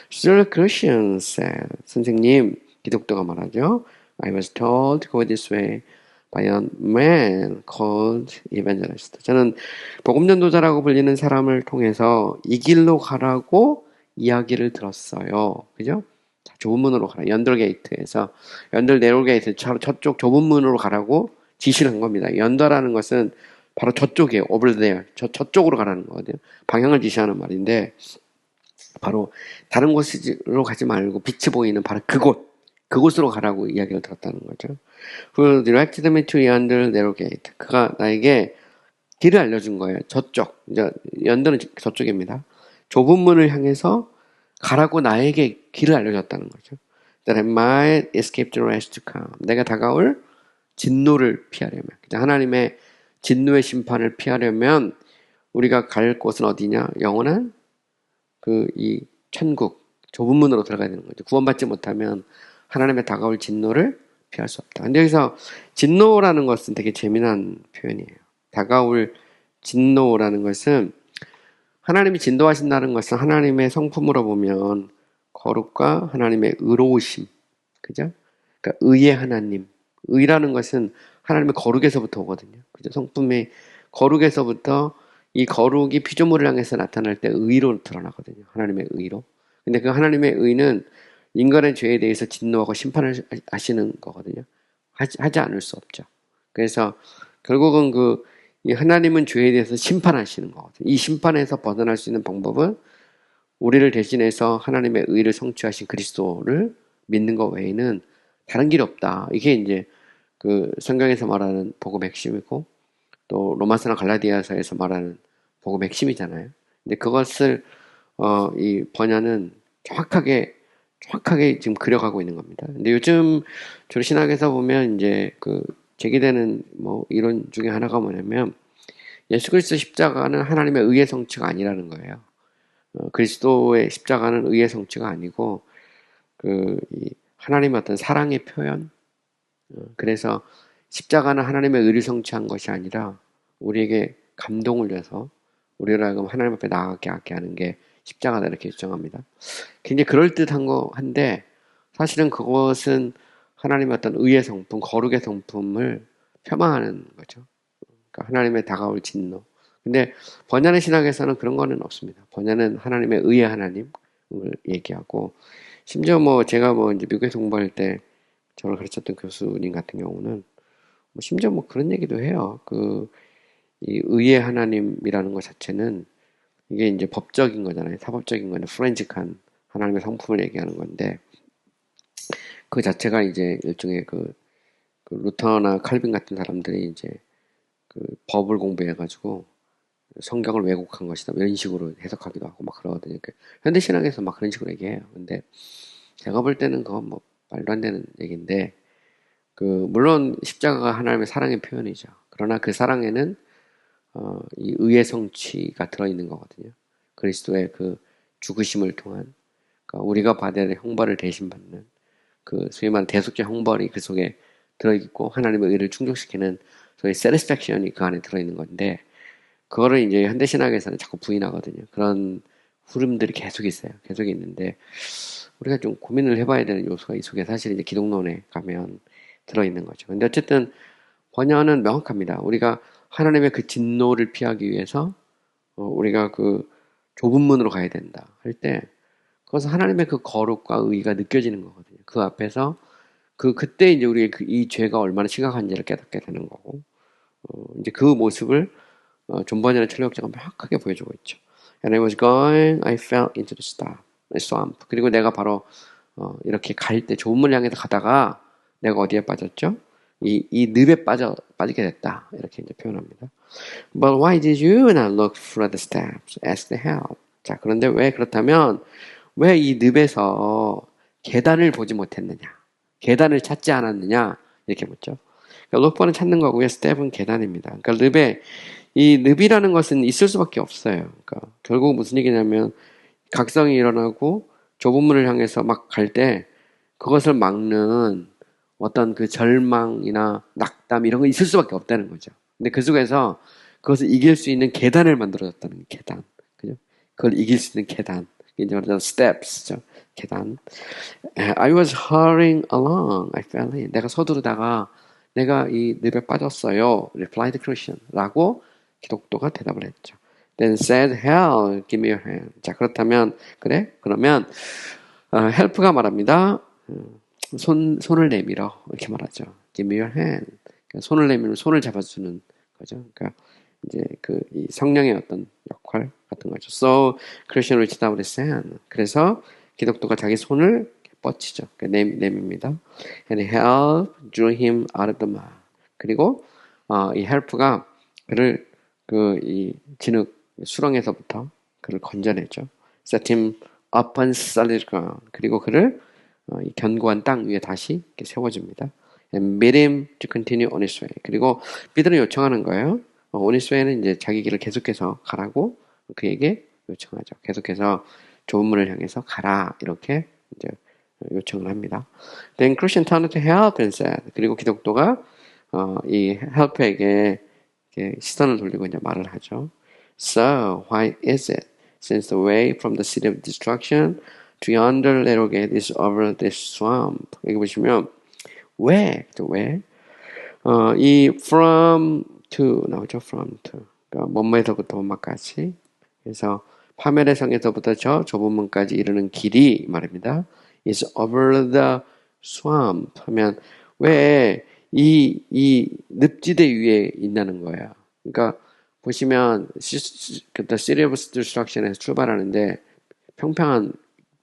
So the Christian said, 선생님, 기독교가 말하죠. I was told to go this way by a man called evangelist. 저는 복음전도자라고 불리는 사람을 통해서 이 길로 가라고 이야기를 들었어요. 그죠? 자, 좁은 문으로 가라. 연돌 게이트에서 연돌 네로 게이트 저쪽 좁은 문으로 가라고 지시를 한 겁니다. 연도라는 것은 바로 저쪽이에요. over there. 저쪽으로 가라는 거거든요. 방향을 지시하는 말인데 바로 다른 곳으로 가지 말고 빛이 보이는 바로 그곳으로 가라고 이야기를 들었다는 거죠. Who directed me to yonder narrow gate. 그가 나에게 길을 알려준 거예요. 저쪽. 이제 연도는 저쪽입니다. 좁은 문을 향해서 가라고 나에게 길을 알려줬다는 거죠. That I might escape the wrath to come. 내가 다가올 진노를 피하려면, 하나님의 진노의 심판을 피하려면 우리가 갈 곳은 어디냐? 영원한 이 천국, 좁은 문으로 들어가야 되는 거죠. 구원받지 못하면 하나님의 다가올 진노를 피할 수 없다. 근데 여기서 진노라는 것은 되게 재미난 표현이에요. 다가올 진노라는 것은 하나님이 진노하신다는 것은 하나님의 성품으로 보면 거룩과 하나님의 의로우심, 그죠? 그러니까 의의 하나님. 의라는 것은 하나님의 거룩에서부터 오거든요. 그죠? 성품의 거룩에서부터 이 거룩이 피조물을 향해서 나타날 때 의로 드러나거든요. 하나님의 의로. 근데 그 하나님의 의는 인간의 죄에 대해서 진노하고 심판을 하시는 거거든요. 하지 않을 수 없죠. 그래서 결국은 이 하나님은 죄에 대해서 심판하시는 거거든요. 이 심판에서 벗어날 수 있는 방법은 우리를 대신해서 하나님의 의를 성취하신 그리스도를 믿는 것 외에는 다른 길이 없다. 이게 이제 성경에서 말하는 복음의 핵심이고 또 로마서나 갈라디아서에서 말하는 복음의 핵심이잖아요. 근데 그것을 이 번역은 정확하게 지금 그려가고 있는 겁니다. 근데 요즘 주로 신학에서 보면 이제 제기되는 이론 중에 하나가 뭐냐면 예수 그리스도 십자가는 하나님의 의의 성취가 아니라는 거예요. 그리스도의 십자가는 의의 성취가 아니고 이 하나님의 어떤 사랑의 표현. 그래서 십자가는 하나님의 의를 성취한 것이 아니라 우리에게 감동을 줘서 우리를 하여금 하나님 앞에 나아가게 하는 게 십자가다 이렇게 주장합니다. 굉장히 그럴듯한 한데 사실은 그것은 하나님의 어떤 의의 성품, 거룩의 성품을 폄하하는 거죠. 그러니까 하나님의 다가올 진노. 근데 번연의 신학에서는 그런 거는 없습니다. 번연은 하나님의 의의 하나님을 얘기하고 심지어 제가 이제 미국에서 공부할 때 저를 가르쳤던 교수님 같은 경우는 심지어 그런 얘기도 해요. 이 의의 하나님이라는 것 자체는 이게 이제 법적인 거잖아요. 사법적인 거는 프렌직한 하나님의 성품을 얘기하는 건데 그 자체가 이제 일종의 루터나 칼빈 같은 사람들이 이제 법을 공부해가지고 성경을 왜곡한 것이다. 이런 식으로 해석하기도 하고 그러거든요. 현대 신학에서 그런 식으로 얘기해요. 근데 제가 볼 때는 그건 말도 안 되는 얘기인데 물론 십자가가 하나님의 사랑의 표현이죠. 그러나 그 사랑에는 이 의의 성취가 들어있는 거거든요. 그리스도의 죽으심을 통한 그러니까 우리가 받아야 될 형벌을 대신 받는 그 소위 말하는 대속죄 형벌이 그 속에 들어있고 하나님의 의를 충족시키는 소위 satisfaction이 그 안에 들어있는 건데 그거를 이제 현대신학에서는 자꾸 부인하거든요. 그런 흐름들이 계속 있어요. 계속 있는데 우리가 좀 고민을 해봐야 되는 요소가 이 속에 사실 이제 기독론에 가면 들어있는 거죠. 근데 어쨌든 번연은 명확합니다. 우리가 하나님의 그 진노를 피하기 위해서 우리가 그 좁은 문으로 가야 된다 할 때 그것은 하나님의 그 거룩과 의가 느껴지는 거거든요. 그 앞에서 그때 이제 우리의 이 죄가 얼마나 심각한지를 깨닫게 되는 거고 이제 그 모습을 존 버전의 철학자가 명확하게 보여주고 있죠. And I was going, I fell into the swamp. 그리고 내가 바로 이렇게 갈 때 좁은 문을 향해서 가다가 내가 어디에 빠졌죠? 이 늪에 빠지게 됐다. 이렇게 이제 표현합니다. But why did you not look for the steps? Ask the help. 자, 그런데 왜 그렇다면 왜 이 늪에서 계단을 보지 못했느냐? 계단을 찾지 않았느냐? 이렇게 묻죠. 그러니까 look는 찾는 거고요. step은 계단입니다. 그러니까 이 늪이라는 것은 있을 수밖에 없어요. 그러니까 결국 무슨 얘기냐면 각성이 일어나고 좁은 문을 향해서 막 갈 때 그것을 막는 어떤 그 절망이나 낙담 이런 거 있을 수밖에 없다는 거죠. 근데 그 속에서 그것을 이길 수 있는 계단을 만들어줬다는 계단. 그죠? 그걸 이길 수 있는 계단. 이제 말하자면 steps죠. 계단. I was hurrying along. I fell in. 내가 서두르다가 내가 이 늪에 빠졌어요. replied the Christian. 라고 기독도가 대답을 했죠. Then said, Hell, give me your hand. 자, 그렇다면, 그래? 그러면, help가 말합니다. 손을 내밀어. 이렇게 말하죠. Give me your hand. 그러니까 손을 내밀면 손을 잡아주는 거죠. 그러니까, 이제 이 성령의 어떤 역할 같은 거죠. So, Christian reached out his hand. 그래서 기독도가 자기 손을 뻗치죠. 그러니까 내밉니다. And help drew him out of the mud. 그리고, 이 help가 그를 이 진흙 수렁에서부터 그를 건져내죠. Set him up on solid ground. 그리고 그를 이 견고한 땅 위에 다시 이렇게 세워줍니다. And bid him to continue on his way. 그리고 비드는 요청하는 거예요. on his way는 이제 자기 길을 계속해서 가라고 그에게 요청하죠. 계속해서 좁은 문을 향해서 가라 이렇게 이제 요청을 합니다. Then Christian turned to help and said. 그리고 기독도가 이 help에게 시선을 돌리고 이제 말을 하죠. So, why is it, since the way from the city of destruction to yonder little gate is over this swamp? 여기 보시면 왜? 이 from to 나오죠. from to. 그러니까 뭐뭐에서부터 뭐뭐까지. 그래서 파멸의 성에서부터 저 좁은 문까지 이르는 길이 말입니다. is over the swamp 하면 왜 이 늪지대 위에 있다는 거야. 그러니까 보시면 The City of Destruction에서 출발하는데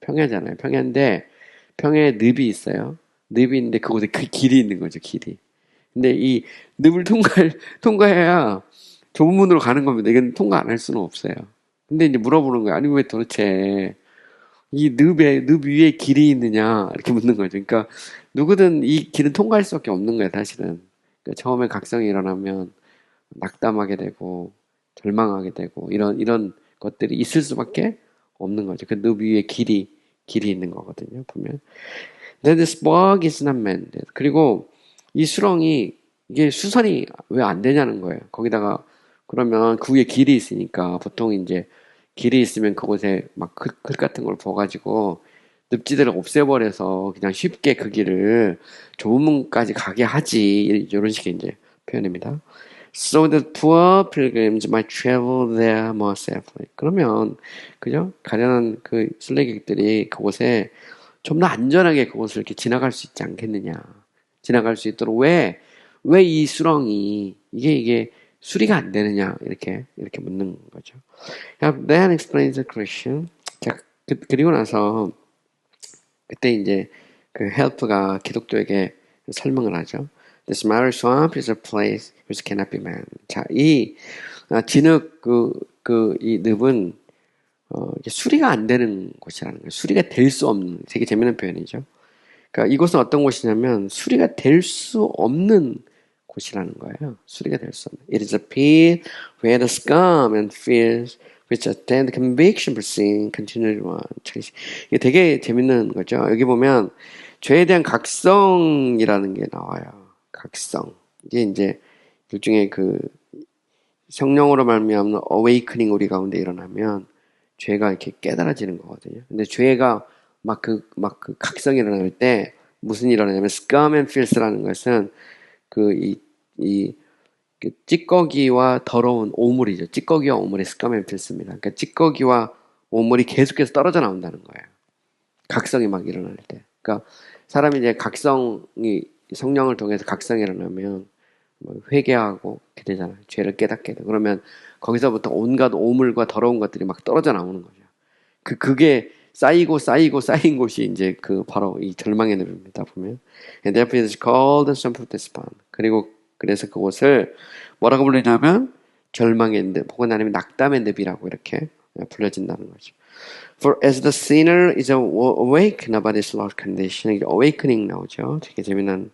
평야잖아요. 평야인데 평야에 늪이 있어요. 늪이 있는데 그곳에 그 길이 있는 거죠. 길이. 근데 이 늪을 통과해야 좁은 문으로 가는 겁니다. 이건 통과 안 할 수는 없어요. 근데 이제 물어보는 거예요. 아니 왜 도대체 이 늪 위에 길이 있느냐 이렇게 묻는 거죠. 그러니까 누구든 이 길은 통과할 수밖에 없는 거예요. 사실은. 그러니까 처음에 각성이 일어나면 낙담하게 되고 절망하게 되고 이런 것들이 있을 수밖에 없는 거죠. 그 늪 위에 길이 있는 거거든요. 보면. Then this bog is not mended. 그리고 이 수렁이 이게 수선이 왜 안 되냐는 거예요. 거기다가 그러면 그 위에 길이 있으니까 보통 이제 길이 있으면 그곳에 막 흙 같은 걸 부어가지고 늪지대를 없애버려서 그냥 쉽게 그 길을 좁은 문까지 가게 하지 이런 식의 이제 표현입니다. So the poor pilgrims might travel there more safely. 그러면 그죠? 가련한 그 순례객들이 그곳에 좀 더 안전하게 그곳을 이렇게 지나갈 수 있지 않겠느냐? 지나갈 수 있도록 왜 이 수렁이 이게 수리가 안 되느냐 이렇게 묻는 거죠. Then explains the Christian. 자, 그리고 나서 그때 이제 그 help가 기독교에게 설명을 하죠. This miry swamp is a place which cannot be manned. 자, 이 진흙 이 늪은 이게 수리가 안 되는 곳이라는 거예요. 수리가 될 수 없는 되게 재미있는 표현이죠. 그러니까 이곳은 어떤 곳이냐면 수리가 될 수 없는 곳이라는 거예요. 수리가 될 수 없는. It is a pit where the scum and filth 그렇죠. Then the conviction for sin continued on. 이게 되게 재밌는 거죠. 여기 보면 죄에 대한 각성이라는 게 나와요. 각성. 이게 이제 일종의 그 성령으로 말미암는 awakening 우리 가운데 일어나면 죄가 이렇게 깨달아지는 거거든요. 근데 죄가 막 그 각성이 일어날 때 무슨 일이 일어나냐면 scum and filth라는 것은 그 찌꺼기와 더러운 오물이죠. 찌꺼기와 오물이 scum and filth입니다. 그러니까 찌꺼기와 오물이 계속해서 떨어져 나온다는 거예요. 각성이 막 일어날 때. 그러니까 사람이 이제 각성이 성령을 통해서 각성이 일어나면 회개하고 이렇게 되잖아요. 죄를 깨닫게 돼. 그러면 거기서부터 온갖 오물과 더러운 것들이 막 떨어져 나오는 거죠. 그게 쌓인 곳이 이제 바로 이 절망의 늪입니다. 보면. And therefore it is called the swamp of despair. 그래서 그곳을 뭐라고 부르냐면 절망의 늪, 혹은 아니면 낙담의 늪이라고 이렇게 불려진다는 거죠. For as the sinner is awakened by this lost condition, awakening 나오죠. 되게 재미난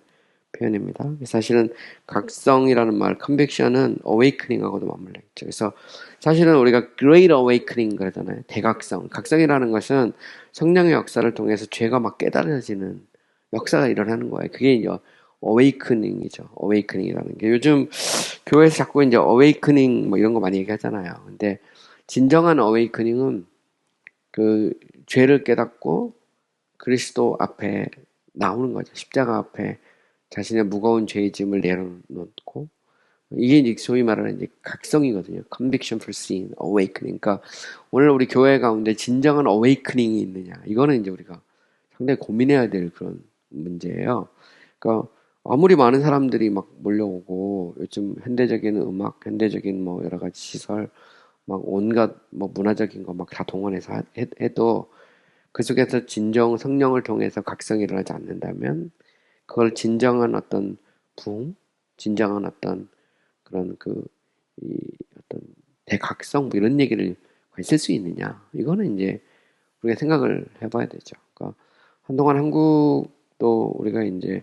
표현입니다. 사실은 각성이라는 말, conviction은 awakening하고도 맞물려 있죠. 그래서 사실은 우리가 great awakening 그러잖아요. 대각성. 각성이라는 것은 성령의 역사를 통해서 죄가 막 깨달아지는 역사가 일어나는 거예요. 그게 이제 awakening이죠. awakening이라는 게 요즘 교회에서 자꾸 이제 awakening 뭐 이런 거 많이 얘기하잖아요. 근데 진정한 awakening은 그 죄를 깨닫고 그리스도 앞에 나오는 거죠. 십자가 앞에 자신의 무거운 죄의 짐을 내려놓고 이게 이제 소위 말하는 이제 각성이거든요. Conviction for sin, awakening. 그러니까 오늘 우리 교회 가운데 진정한 awakening이 있느냐? 이거는 이제 우리가 상당히 고민해야 될 그런 문제예요. 그러니까 아무리 많은 사람들이 막 몰려오고 요즘 현대적인 음악, 현대적인 뭐 여러 가지 시설, 막 온갖 뭐 문화적인 거 막 다 동원해서 해도 그 속에서 진정 성령을 통해서 각성이 일어나지 않는다면 그걸 진정한 어떤 진정한 어떤 그런 어떤 대각성 뭐 이런 얘기를 쓸 수 있느냐? 이거는 이제 우리가 생각을 해봐야 되죠. 그러니까 한동안 한국도 우리가 이제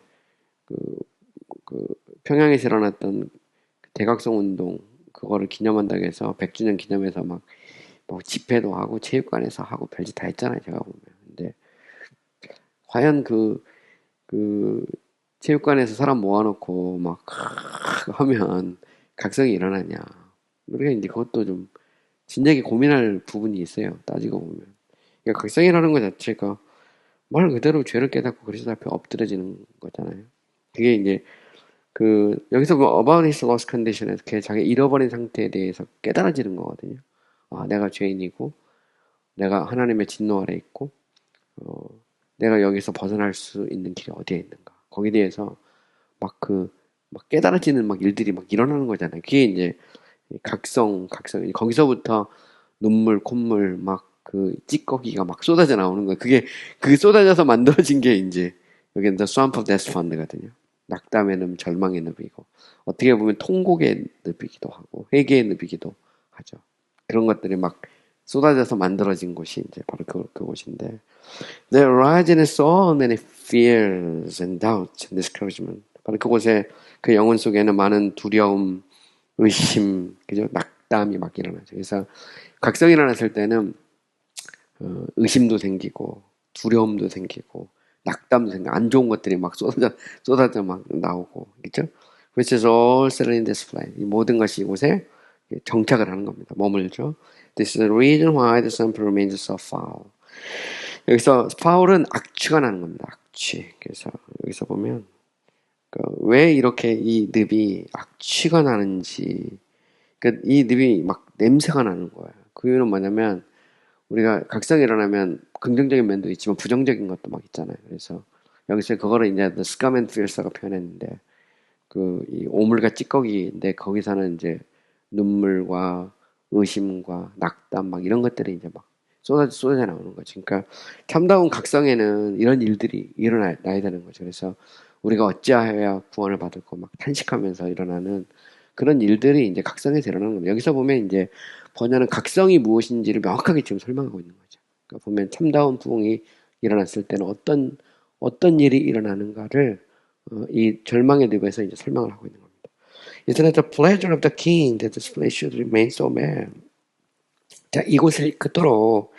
평양에서 일어났던 대각성 운동 그거를 기념한다고 해서 100주년 기념해서 막 집회도 하고 체육관에서 하고 별짓 다 했잖아요. 제가 보면. 근데 과연 체육관에서 사람 모아놓고 막 하면 각성이 일어나냐. 우리가 이제 그것도 좀 진작에 고민할 부분이 있어요. 따지고 보면. 그러니까 각성이라는 것 자체가 말 그대로 죄를 깨닫고 그리스도 앞에 엎드려지는 거잖아요. 그게 이제 여기서 about his lost condition에서 자기 잃어버린 상태에 대해서 깨달아지는 거거든요. 아, 내가 죄인이고, 내가 하나님의 진노 아래 있고, 내가 여기서 벗어날 수 있는 길이 어디에 있는가. 거기에 대해서 막 깨달아지는 막 일들이 막 일어나는 거잖아요. 그게 이제 각성. 거기서부터 눈물, 콧물, 막 찌꺼기가 막 쏟아져 나오는 거예요. 그게 쏟아져서 만들어진 게 이제 여기는 The Swamp of Despond거든요. 낙담의 늪, 절망의 늪이고 어떻게 보면 통곡의 늪이기도 하고 회개의 늪이기도 하죠. 그런 것들이 막 쏟아져서 만들어진 곳이 이제 바로 그곳인데 There arise so many fears and doubts and discouragement. 바로 그곳에 그 영혼 속에는 많은 두려움, 의심, 그죠? 낙담이 막 일어나죠. 그래서 각성이 일어났을 때는 의심도 생기고 두려움도 생기고 낙담도 생기고 안 좋은 것들이 막 쏟아져 막 나오고 그렇죠? Which is all settled in this place. 이 모든 것이 이곳에 정착을 하는 겁니다. 머물죠. This is the reason why the sun remains so foul. 여기서 foul은 악취가 나는 겁니다. 악취. 그래서 여기서 보면 왜 이렇게 이 늪이 악취가 나는지 이 늪이 막 냄새가 나는 거예요. 그 이유는 뭐냐면 우리가 각성이 일어나면 긍정적인 면도 있지만 부정적인 것도 막 있잖아요. 그래서 여기서 그거를 이제 The Scum and Filth가 표현했는데 이 오물과 찌꺼기인데 거기서는 이제 눈물과 의심과 낙담 막 이런 것들이 이제 막 쏟아져 나오는 거죠. 그러니까 참다운 각성에는 이런 일들이 일어나야 되는 거죠. 그래서 우리가 어찌하여야 구원을 받을고 막 탄식하면서 일어나는 그런 일들이 이제 각성에서 일어나는 겁니다. 여기서 보면 이제 번역은 각성이 무엇인지를 명확하게 지금 설명하고 있는 거죠. 그러니까 보면 참다운 부흥이 일어났을 때는 어떤 일이 일어나는가를 이 절망의 늪에서 이제 설명을 하고 있는 겁니다. It's not the pleasure of the king that this place should remain so bad. 자, 이곳을 이끌도록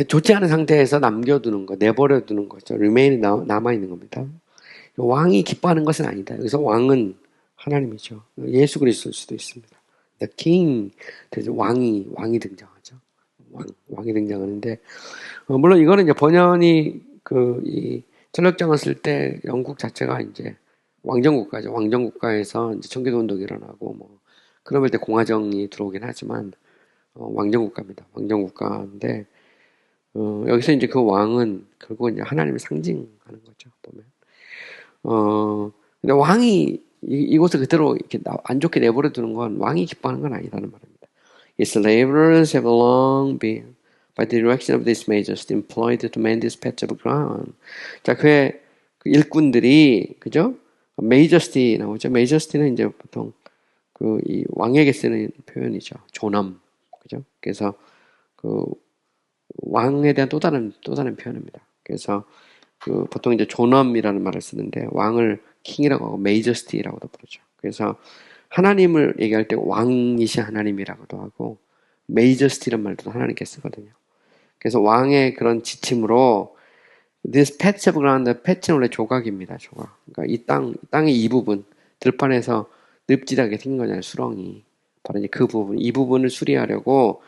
좋지 않은 상태에서 남겨두는 거, 내버려두는 거죠. remain이 남아있는 겁니다. 왕이 기뻐하는 것은 아니다. 여기서 왕은 하나님이죠. 예수 그리스도일 수도 있습니다. The king, 왕이 등장하죠. 왕이 등장하는데, 물론 이거는 이제 번연이 이 전력장을 쓸 때 영국 자체가 이제 왕정국가죠. 왕정국가에서 이제 청교도 운동이 일어나고 그럴 때 공화정이 들어오긴 하지만 왕정국가입니다. 왕정국가인데 여기서 이제 그 왕은 결국 이제 하나님을 상징하는 거죠. 보면 근데 왕이 이곳을 그대로 이렇게 안 좋게 내버려 두는 건 왕이 기뻐하는 건 아니라는 말입니다. Its laborers have long been by the direction of this majesty employed to man this patch of ground. 자, 그 일꾼들이 그죠? majesty 나오죠. majesty는 이제 보통 이 왕에게 쓰는 표현이죠. 존엄. 그죠? 그래서 왕에 대한 또 다른 표현입니다. 그래서 보통 이제 존엄이라는 말을 쓰는데 왕을 킹이라고 하고 majesty라고도 부르죠. 그래서 하나님을 얘기할 때 왕이신 하나님이라고도 하고 majesty란 말도 하나님께 쓰거든요. 그래서 왕의 그런 지침으로 this patch of ground, patch는 원래 조각입니다. 조각. 그러니까 이 땅의 이 부분, 들판에서 늪지하게 생긴 거잖아요. 수렁이. 바로 이제 그 부분, 이 부분을 수리하려고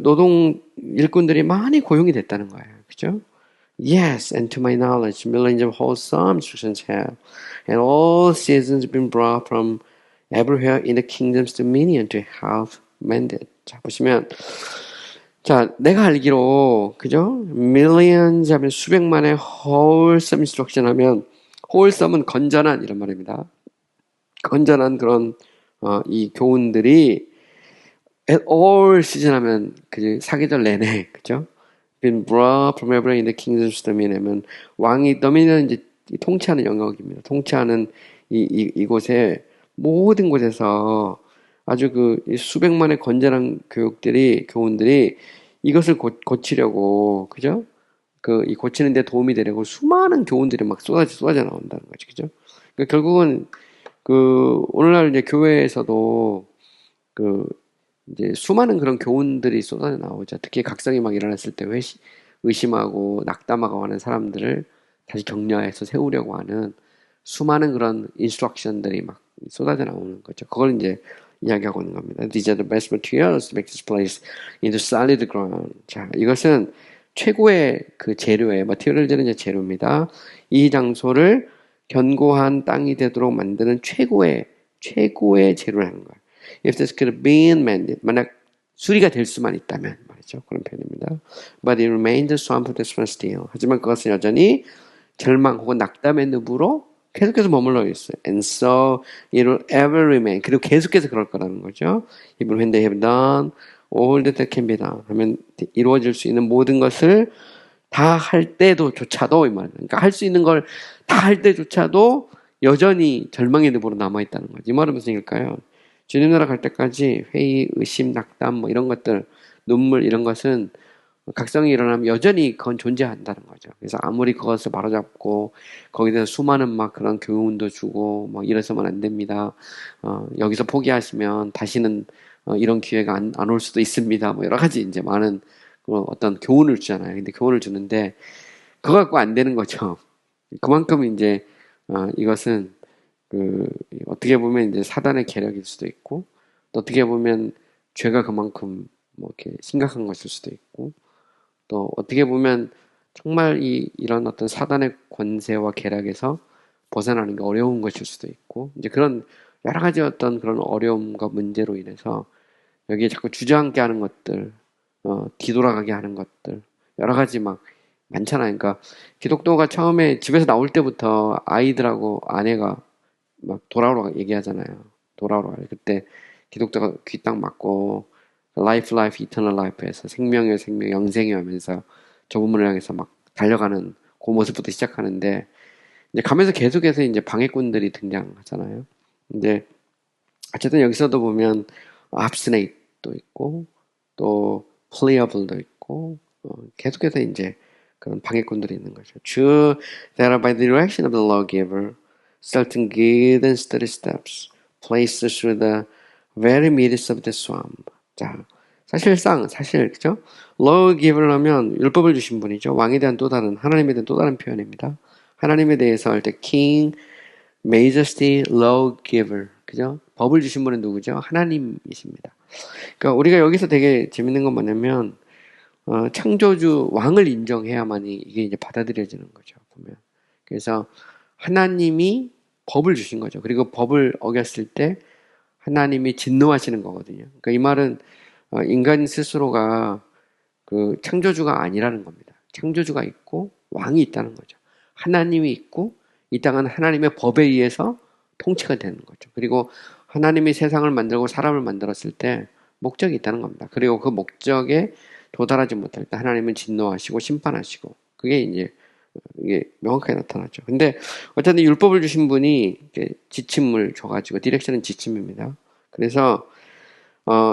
노동 일꾼들이 많이 고용이 됐다는 거예요. 그죠? Yes, and to my knowledge, millions of wholesome instructions have, and all citizens have been brought from everywhere in the kingdom's dominion to help mend it. 자, 보시면, 자, 내가 알기로, 그죠? millions 하면 수백만의 wholesome instruction 하면, wholesome은 건전한, 이런 말입니다. 건전한 그런, 이 교훈들이, at all season 하면, 사계절 내내, 그죠? been brought from everywhere in the kingdom's dominion. 왕이, dominion 이제 통치하는 영역입니다. 통치하는 이곳에, 모든 곳에서 아주 수백만의 건전한 교훈들이 이것을 고치려고, 그죠? 이 고치는데 도움이 되려고 수많은 교훈들이 막 쏟아져 나온다는 거죠. 그죠? 그러니까 결국은, 오늘날 이제 교회에서도, 이제 수많은 그런 교훈들이 쏟아져 나오죠. 특히 각성이 막 일어났을 때 의심하고 낙담하고 하는 사람들을 다시 격려해서 세우려고 하는 수많은 그런 인스트럭션들이 막 쏟아져 나오는 거죠. 그걸 이제 이야기하고 있는 겁니다. These are the best materials to make this place into solid ground. 자, 이것은 최고의 재료예요. material들은 이제 재료입니다. 이 장소를 견고한 땅이 되도록 만드는 최고의 재료라는 거예요. If this could have been mended, 만약 수리가 될 수만 있다면 말이죠. 그런 표현입니다. But it remains a swamp of despair still. 하지만 그것은 여전히 절망 혹은 낙담의 늪으로 계속해서 머물러 있어요. And so it will ever remain. 그리고 계속해서 그럴 거라는 거죠. Even when they have done all that can be done. 하면 이루어질 수 있는 모든 것을 다 할 때도조차도 이 말이에요. 그러니까 할 수 있는 걸 다 할 때조차도 여전히 절망의 늪으로 남아있다는 거죠. 이 말은 무슨 얘기일까요? 주님 나라 갈 때까지 회의, 의심, 낙담 이런 것들, 눈물 이런 것은 각성이 일어나면 여전히 그건 존재한다는 거죠. 그래서 아무리 그것을 바로잡고 거기에 대해서 수많은 막 그런 교훈도 주고 이래서만 안 됩니다. 여기서 포기하시면 다시는 이런 기회가 안 올 수도 있습니다. 여러 가지 이제 많은 어떤 교훈을 주잖아요. 근데 교훈을 주는데 그거 갖고 안 되는 거죠. 그만큼 이제 이것은 어떻게 보면 이제 사단의 계략일 수도 있고, 또 어떻게 보면 죄가 그만큼 이렇게 심각한 것일 수도 있고, 또 어떻게 보면 정말 이런 어떤 사단의 권세와 계략에서 벗어나는 게 어려운 것일 수도 있고, 이제 그런 여러 가지 어떤 그런 어려움과 문제로 인해서 여기에 자꾸 주저앉게 하는 것들, 뒤돌아가게 하는 것들, 여러 가지 막 많잖아요. 그러니까 기독교가 처음에 집에서 나올 때부터 아이들하고 아내가 막 돌아오라 얘기하잖아요. 돌아오라. 그때 기독교가 귀 딱 막고 life, eternal life에서 생명의 생명, 영생이 하면서 저 부분을 향해서 막 달려가는 그 모습부터 시작하는데 이제 가면서 계속해서 이제 방해꾼들이 등장하잖아요. 근데 어쨌든 여기서도 보면 obstinate도 있고 또 pliable도 있고 계속해서 이제 그런 방해꾼들이 있는 거죠. True, that are by the direction of the lawgiver certain good and steady steps placed through the very midst of the swamp. 자, 사실 그죠? lawgiver라면 율법을 주신 분이죠. 왕에 대한 또 다른 하나님에 대한 또 다른 표현입니다. 하나님에 대해서 할 때 king, majesty, lawgiver 그죠? 법을 주신 분은 누구죠? 하나님이십니다. 그러니까 우리가 여기서 되게 재밌는 건 뭐냐면 창조주 왕을 인정해야만이 이게 이제 받아들여지는 거죠. 보면 그래서 하나님이 법을 주신 거죠. 그리고 법을 어겼을 때 하나님이 진노하시는 거거든요. 그러니까 이 말은 인간 스스로가 그 창조주가 아니라는 겁니다. 창조주가 있고 왕이 있다는 거죠. 하나님이 있고 이 땅은 하나님의 법에 의해서 통치가 되는 거죠. 그리고 하나님이 세상을 만들고 사람을 만들었을 때 목적이 있다는 겁니다. 그리고 그 목적에 도달하지 못할 때 하나님은 진노하시고 심판하시고 그게 이제 이게 명확하게 나타나죠. 근데 어쨌든 율법을 주신 분이 지침을 줘가지고 디렉션은 지침입니다. 그래서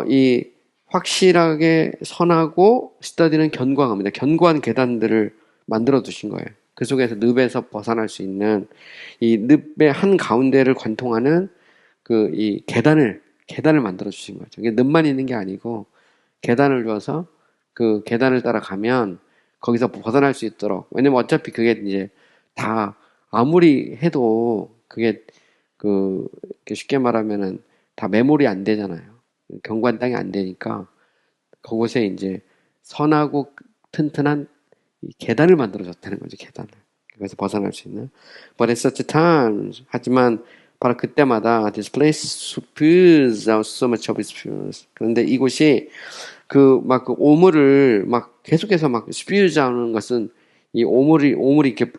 이 확실하게 선하고 스터디는 견고합니다. 견고한 계단들을 만들어 두신 거예요. 그 속에서 늪에서 벗어날 수 있는 이 늪의 한 가운데를 관통하는 그 이 계단을 만들어 주신 거죠. 이게 늪만 있는 게 아니고 계단을 줘서 그 계단을 따라가면 거기서 벗어날 수 있도록. 왜냐면 어차피 그게 이제 다 아무리 해도 그게 그 쉽게 말하면은 다 메모리 안 되잖아요. 견고한 땅이 안 되니까 그곳에 이제 선하고 튼튼한 계단을 만들어줬다는 거죠. 계단을. 그래서 벗어날 수 있는. But at such a time, 하지만 바로 그때마다 this place spews out so much of its fuels. 그런데 이곳이 그 오물을 막 계속해서 막 spews 하는 것은 이 오물이 이렇게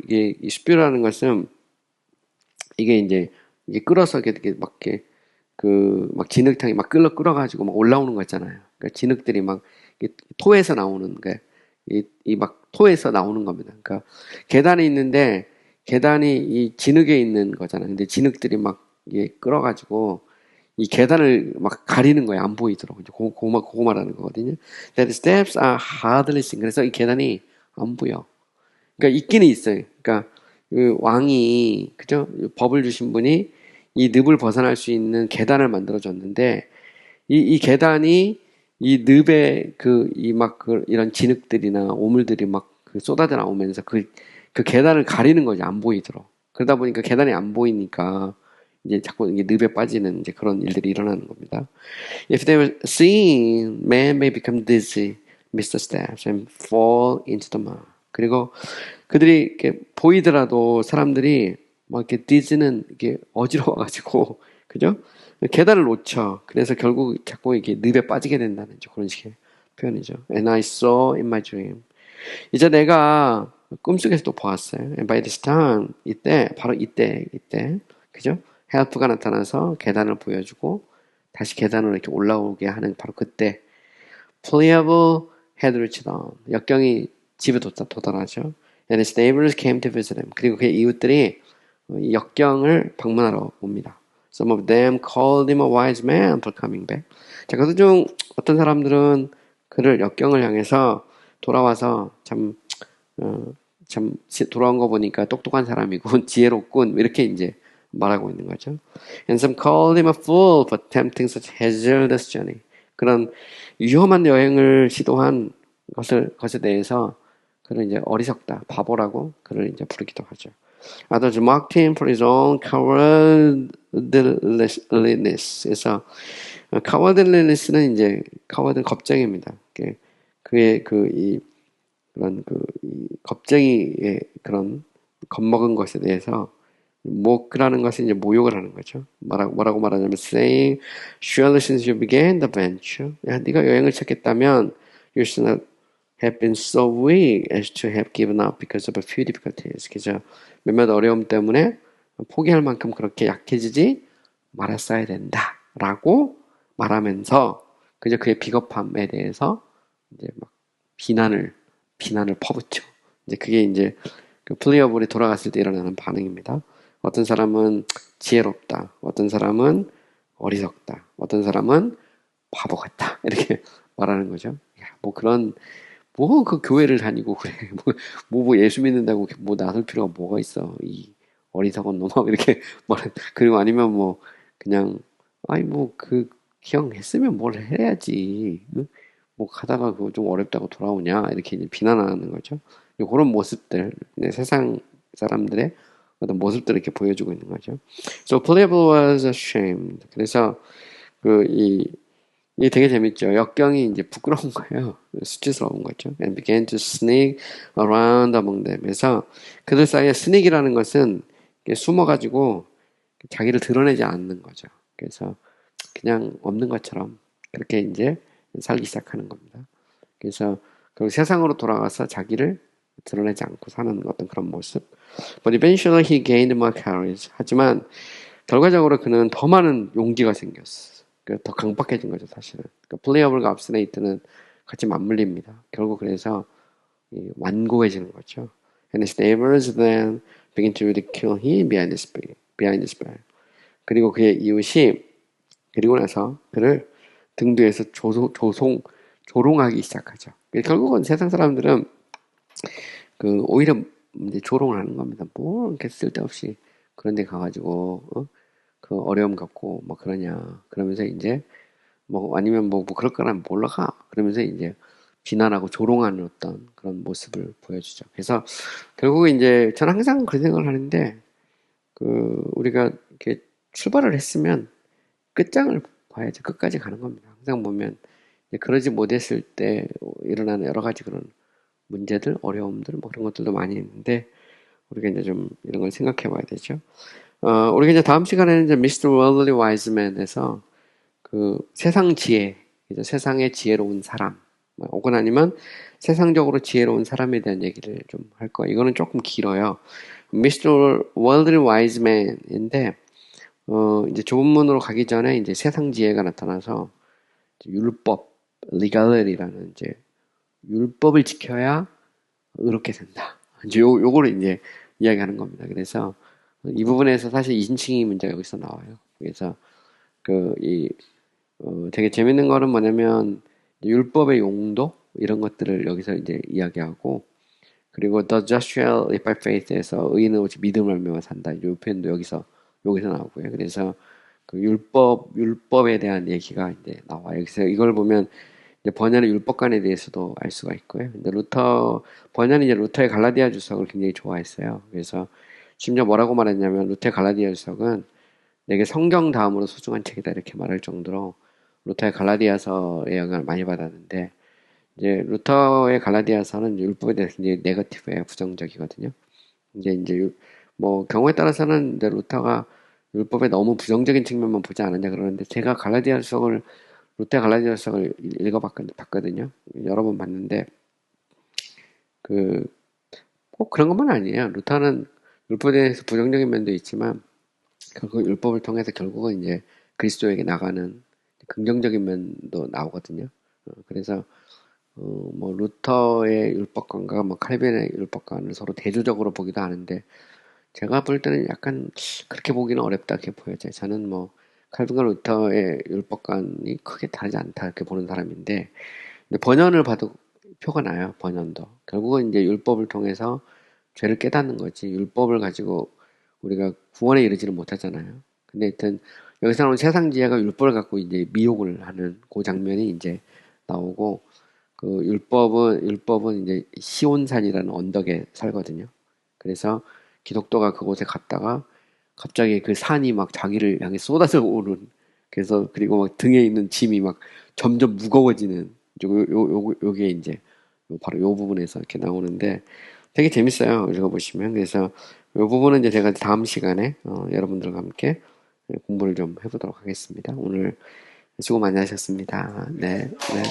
spew라는 것은 이게 이제 이게 끓어서 이렇게 막 진흙탕이 막 끓어가지고 막 올라오는 거 있잖아요. 그러니까 진흙들이 막 토에서 나오는 이 막 토에서 나오는 겁니다. 그러니까 계단이 있는데 계단이 이 진흙에 있는 거잖아요. 근데 진흙들이 막 이게 끓어가지고 이 계단을 막 가리는 거예요. 안 보이도록. 이제 그거 말하는 거거든요. That the steps are hardly seen. 그래서 이 계단이 안 보여. 그러니까 있기는 있어요. 그러니까 그 왕이 그죠? 법을 주신 분이 이 늪을 벗어날 수 있는 계단을 만들어 줬는데 이 계단이 이 늪에 이런 진흙들이나 오물들이 쏟아져 나오면서 그 계단을 가리는 거지 안 보이도록. 그러다 보니까 계단이 안 보이니까 이제 자꾸 이게 늪에 빠지는 이제 그런 일들이 일어나는 겁니다. If they were seen, man may become dizzy, miss the steps, and fall into the mud. 그리고 그들이 이렇게 보이더라도 사람들이 막 이렇게 dizzy는 이게 어지러워가지고 그죠? 계단을 놓쳐. 그래서 결국 자꾸 이게 늪에 빠지게 된다는 그런 식의 표현이죠. And I saw in my dream. 이제 내가 꿈속에서 또 보았어요. And by this time, 바로 이때, 그죠? 헬프가 나타나서 계단을 보여주고 다시 계단으로 이렇게 올라오게 하는 바로 그때 Pliable had reached on. 역경이 집에 도달하죠. And his neighbors came to visit him. 그리고 그의 이웃들이 역경을 방문하러 옵니다. Some of them called him a wise man for coming back. 자, 그 중 어떤 사람들은 그를 역경을 향해서 돌아와서 돌아온 거 보니까 똑똑한 사람이고 지혜롭군 이렇게 이제 말하고 있는 거죠. And some called him a fool for attempting such hazardous journey. 그런 위험한 여행을 시도한 것에 대해서 그를 이제 어리석다, 바보라고 그를 이제 부르기도 하죠. Others mocked him for his own cowardliness. 그래서 cowardliness는 이제 coward는 겁쟁이입니다. 그의 이 겁쟁이의 그런 겁먹은 것에 대해서 모크라는 것은 이제 모욕을 하는 거죠. 뭐라고 말하냐면 saying, surely since you began the venture, 야, 네가 여행을 시작했다면 you should not have been so weak as to have given up because of a few difficulties. 그죠? 몇몇 어려움 때문에 포기할 만큼 그렇게 약해지지 말았어야 된다라고 말하면서 그저 그의 비겁함에 대해서 이제 막 비난을 퍼붓죠. 이제 그게 이제 그 플레이어볼이 돌아갔을 때 일어나는 반응입니다. 어떤 사람은 지혜롭다, 어떤 사람은 어리석다, 어떤 사람은 바보 같다 이렇게 말하는 거죠. 야, 그 교회를 다니고 그래. 뭐 예수 믿는다고 뭐 나설 필요가 뭐가 있어. 이 어리석은 놈아. 이렇게 그리고 아니면 그냥, 기왕 했으면 뭘 해야지. 응? 뭐 가다가 그거 좀 어렵다고 돌아오냐 이렇게 이제 비난하는 거죠. 그런 모습들, 세상 사람들의 어떤 모습들을 이렇게 보여주고 있는 거죠. So Playable was ashamed. 그래서 이게 되게 재밌죠. 역경이 이제 부끄러운 거예요. 수치스러운 거죠. And began to sneak around among them. 그래서 그들 사이에 sneak이라는 것은 숨어가지고 자기를 드러내지 않는 거죠. 그래서 그냥 없는 것처럼 그렇게 이제 살기 시작하는 겁니다. 그래서 그 세상으로 돌아가서 자기를 드러내지 않고 사는 어떤 그런 모습. But eventually he gained more courage. 하지만 결과적으로 그는 더 많은 용기가 생겼어. 더 강박해진 거죠, 사실은. 플레이어블과 obstinate는 같이 맞물립니다. 결국 그래서 완고해지는 거죠. And his neighbors then begin to ridicule him behind his back. 그리고 그의 이웃이 그리고 나서 그를 등 뒤에서 조롱하기 시작하죠. 결국은 세상 사람들은 오히려 이제 조롱을 하는 겁니다. 뭐 이렇게 쓸데없이 그런 데 가가지고 그 어려움 갖고 뭐 그러냐 그러면서 이제 뭐 아니면 뭐 그럴 거라면 몰라 가 그러면서 이제 비난하고 조롱하는 어떤 그런 모습을 보여주죠. 그래서 결국 이제 저는 항상 그런 생각을 하는데 우리가 이렇게 출발을 했으면 끝장을 봐야지 끝까지 가는 겁니다. 항상 보면 그러지 못했을 때 일어나는 여러 가지 그런 문제들, 어려움들 뭐 그런 것들도 많이 있는데 우리가 이제 좀 이런 걸 생각해 봐야 되죠. 우리가 이제 다음 시간에는 이제 Mr. Worldly Wise Man에서 세상 지혜, 세상의 지혜로운 사람, 혹은 아니면 세상적으로 지혜로운 사람에 대한 얘기를 좀 할 거예요. 이거는 조금 길어요. Mr. Worldly Wise Man인데, 이제 조문으로 가기 전에 이제 세상 지혜가 나타나서 율법, legality라는 이제 율법을 지켜야 의롭게 된다. 이제 요거를 이제 이야기하는 겁니다. 그래서 이 부분에서 사실 인칭이 문제가 여기서 나와요. 그래서 되게 재밌는 거는 뭐냐면 율법의 용도 이런 것들을 여기서 이제 이야기하고 그리고 The just shall live by faith에서 의인은 오직 믿음을 말미암아 산다. 이 표현도 여기서 나오고요. 그래서 율법에 대한 얘기가 이제 나와요. 그래서 이걸 보면 이제 번연의 율법관에 대해서도 알 수가 있고요. 근데 번연이 이제 루터의 갈라디아 주석을 굉장히 좋아했어요. 그래서 심지어 뭐라고 말했냐면 루터의 갈라디아 주석은 내게 성경 다음으로 소중한 책이다 이렇게 말할 정도로 루터의 갈라디아서의 영향을 많이 받았는데 이제 루터의 갈라디아서는 율법에 대해서 굉장히 네거티브예요. 부정적이거든요. 이제 뭐 경우에 따라서는 이제 루터가 율법에 너무 부정적인 측면만 보지 않았냐 그러는데 제가 루터 갈라디아서를 읽어봤거든요. 여러 번 봤는데 꼭 그런 것만 아니에요. 루터는 율법에 대해서 부정적인 면도 있지만 결국 율법을 통해서 결국은 이제 그리스도에게 나가는 긍정적인 면도 나오거든요. 그래서 뭐 루터의 율법관과 뭐 칼빈의 율법관을 서로 대조적으로 보기도 하는데 제가 볼 때는 약간 그렇게 보기는 어렵다 이렇게 보여져요. 저는 뭐 칼빈과 루터의 율법관이 크게 다르지 않다 이렇게 보는 사람인데 근데 번연을 봐도 표가 나요. 번연도 결국은 이제 율법을 통해서 죄를 깨닫는 거지 율법을 가지고 우리가 구원에 이르지는 못하잖아요. 근데 하여튼 여기서 나오는 세상 지혜가 율법을 갖고 이제 미혹을 하는 그 장면이 이제 나오고 율법은 이제 시온산이라는 언덕에 살거든요. 그래서 기독교가 그곳에 갔다가 갑자기 그 산이 막 자기를 향해 쏟아져 오는 그래서 그리고 막 등에 있는 짐이 막 점점 무거워지는 요게 이제 바로 요 부분에서 이렇게 나오는데 되게 재밌어요. 읽어보시면. 그래서 이 부분은 이제 제가 다음 시간에 여러분들과 함께 공부를 좀 해보도록 하겠습니다. 오늘 수고 많이 하셨습니다. 네, 네.